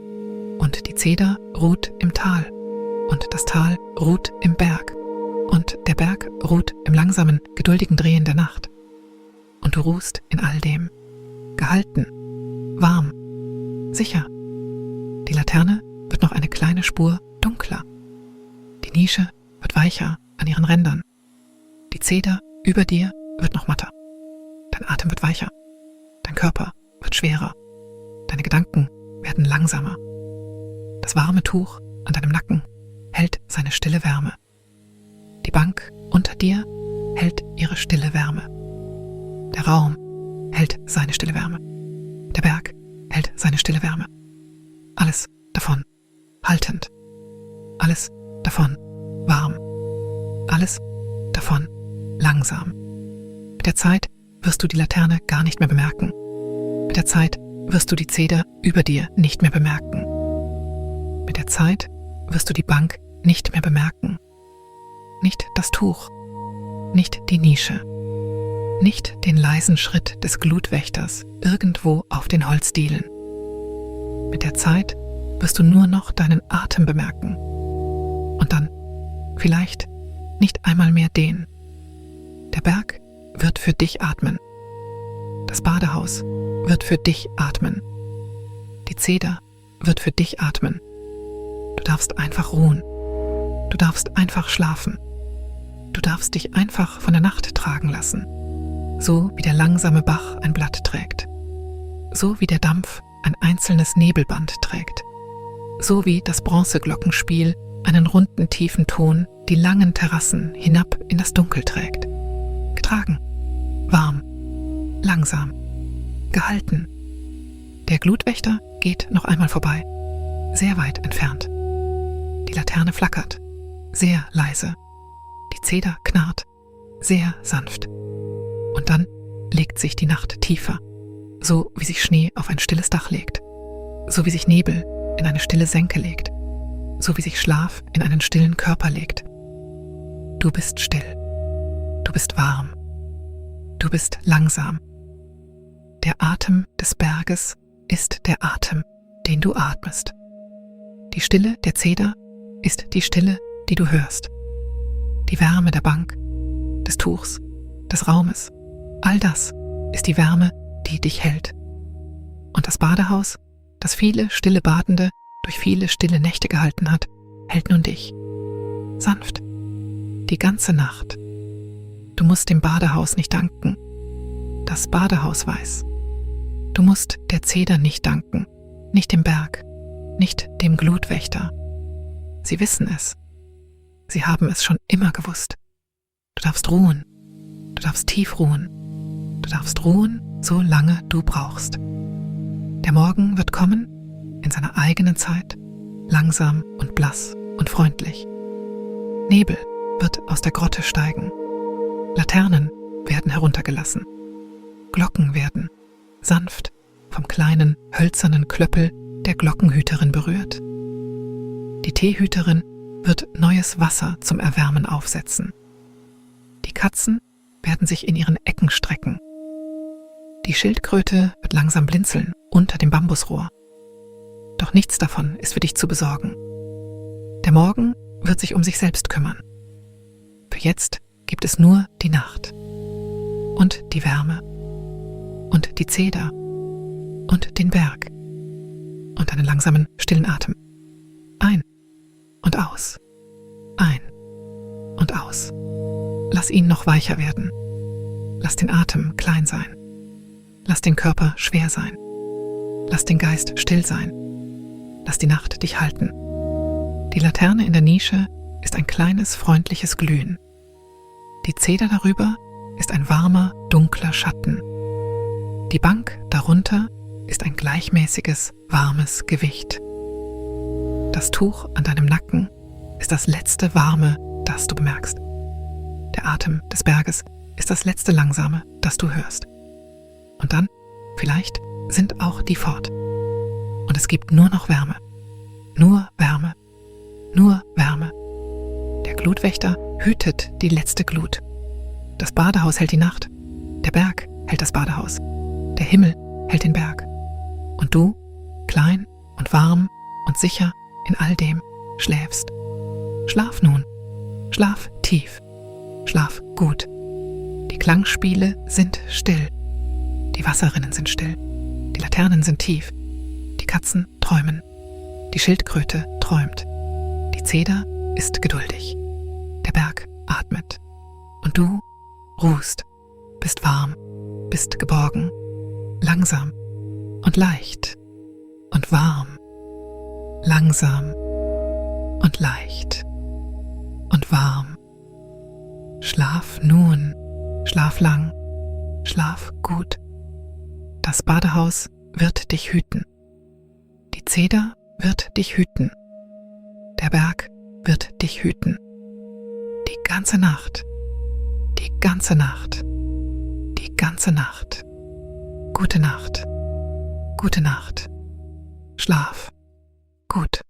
Speaker 1: Und die Zeder ruht im Tal. Und das Tal ruht im Berg. Und der Berg ruht im langsamen, geduldigen Drehen der Nacht. Und du ruhst in all dem. Gehalten, warm, sicher. Die Laterne wird noch eine kleine Spur dunkler. Die Nische wird weicher an ihren Rändern. Die Zeder über dir wird noch matter. Dein Atem wird weicher. Dein Körper wird schwerer. Deine Gedanken werden langsamer. Das warme Tuch an deinem Nacken hält seine stille Wärme. Die Bank unter dir hält ihre stille Wärme. Der Raum hält seine stille Wärme. Der Berg hält seine stille Wärme. Alles davon haltend. Alles davon warm. Alles davon langsam. Mit der Zeit wirst du die Laterne gar nicht mehr bemerken. Mit der Zeit wirst du die Zeder über dir nicht mehr bemerken. Mit der Zeit wirst du die Bank nicht mehr bemerken. Nicht das Tuch, nicht die Nische, nicht den leisen Schritt des Glutwächters irgendwo auf den Holzdielen. Mit der Zeit wirst du nur noch deinen Atem bemerken. Und dann vielleicht nicht einmal mehr den. Der Berg wird für dich atmen. Das Badehaus wird für dich atmen. Die Zeder wird für dich atmen. Du darfst einfach ruhen. Du darfst einfach schlafen. Du darfst dich einfach von der Nacht tragen lassen. So wie der langsame Bach ein Blatt trägt. So wie der Dampf ein einzelnes Nebelband trägt. So wie das Bronzeglockenspiel einen runden, tiefen Ton die langen Terrassen hinab in das Dunkel trägt. Getragen, warm, langsam, gehalten. Der Glutwächter geht noch einmal vorbei, sehr weit entfernt. Die Laterne flackert, sehr leise. Die Zeder knarrt, sehr sanft. Und dann legt sich die Nacht tiefer, so wie sich Schnee auf ein stilles Dach legt, so wie sich Nebel in eine stille Senke legt, so wie sich Schlaf in einen stillen Körper legt. Du bist still, du bist warm, du bist langsam. Der Atem des Berges ist der Atem, den du atmest. Die Stille der Zeder ist die Stille, die du hörst. Die Wärme der Bank, des Tuchs, des Raumes, all das ist die Wärme, die dich hält. Und das Badehaus, das viele stille Badende durch viele stille Nächte gehalten hat, hält nun dich. Sanft. Die ganze Nacht. Du musst dem Badehaus nicht danken. Das Badehaus weiß. Du musst der Zeder nicht danken, nicht dem Berg, nicht dem Glutwächter. Sie wissen es. Sie haben es schon immer gewusst. Du darfst ruhen. Du darfst tief ruhen. Du darfst ruhen, so lange du brauchst. Der Morgen wird kommen, in seiner eigenen Zeit, langsam und blass und freundlich. Nebel wird aus der Grotte steigen. Laternen werden heruntergelassen. Glocken werden, sanft, vom kleinen, hölzernen Klöppel der Glockenhüterin berührt. Die Teehüterin wird neues Wasser zum Erwärmen aufsetzen. Die Katzen werden sich in ihren Ecken strecken. Die Schildkröte wird langsam blinzeln unter dem Bambusrohr. Doch nichts davon ist für dich zu besorgen. Der Morgen wird sich um sich selbst kümmern. Für jetzt gibt es nur die Nacht und die Wärme und die Zeder und den Berg und einen langsamen, stillen Atem. Ein und aus, ein und aus. Lass ihn noch weicher werden. Lass den Atem klein sein. Lass den Körper schwer sein. lass den Geist still sein. Lass die Nacht dich halten. Die Laterne in der Nische ist ein kleines, freundliches Glühen. Die Zeder darüber ist ein warmer, dunkler Schatten. Die Bank darunter ist ein gleichmäßiges, warmes Gewicht. Das Tuch an deinem Nacken ist das letzte Warme, das du bemerkst. Der Atem des Berges ist das letzte Langsame, das du hörst. Und dann, vielleicht, sind auch die fort. Und es gibt nur noch Wärme. Nur Wärme. Nur Wärme. Der Glutwächter hütet die letzte Glut. Das Badehaus hält die Nacht. Der Berg hält das Badehaus. Der Himmel hält den Berg. Und du, klein und warm und sicher in all dem, schläfst. Schlaf nun. Schlaf tief. Schlaf gut. Die Klangspiele sind still. Die Wasserrinnen sind still. Die Laternen sind tief. Die Katzen träumen. Die Schildkröte träumt. Die Zeder ist geduldig. Der Berg atmet. Und du ruhst, bist warm, bist geborgen, langsam und leicht und warm, langsam und leicht und warm. Schlaf nun, schlaf lang, schlaf gut. Das Badehaus wird dich hüten. Die Zeder wird dich hüten. Der Berg wird dich hüten. Die ganze Nacht, die ganze Nacht, die ganze Nacht. Gute Nacht, gute Nacht. Schlaf gut.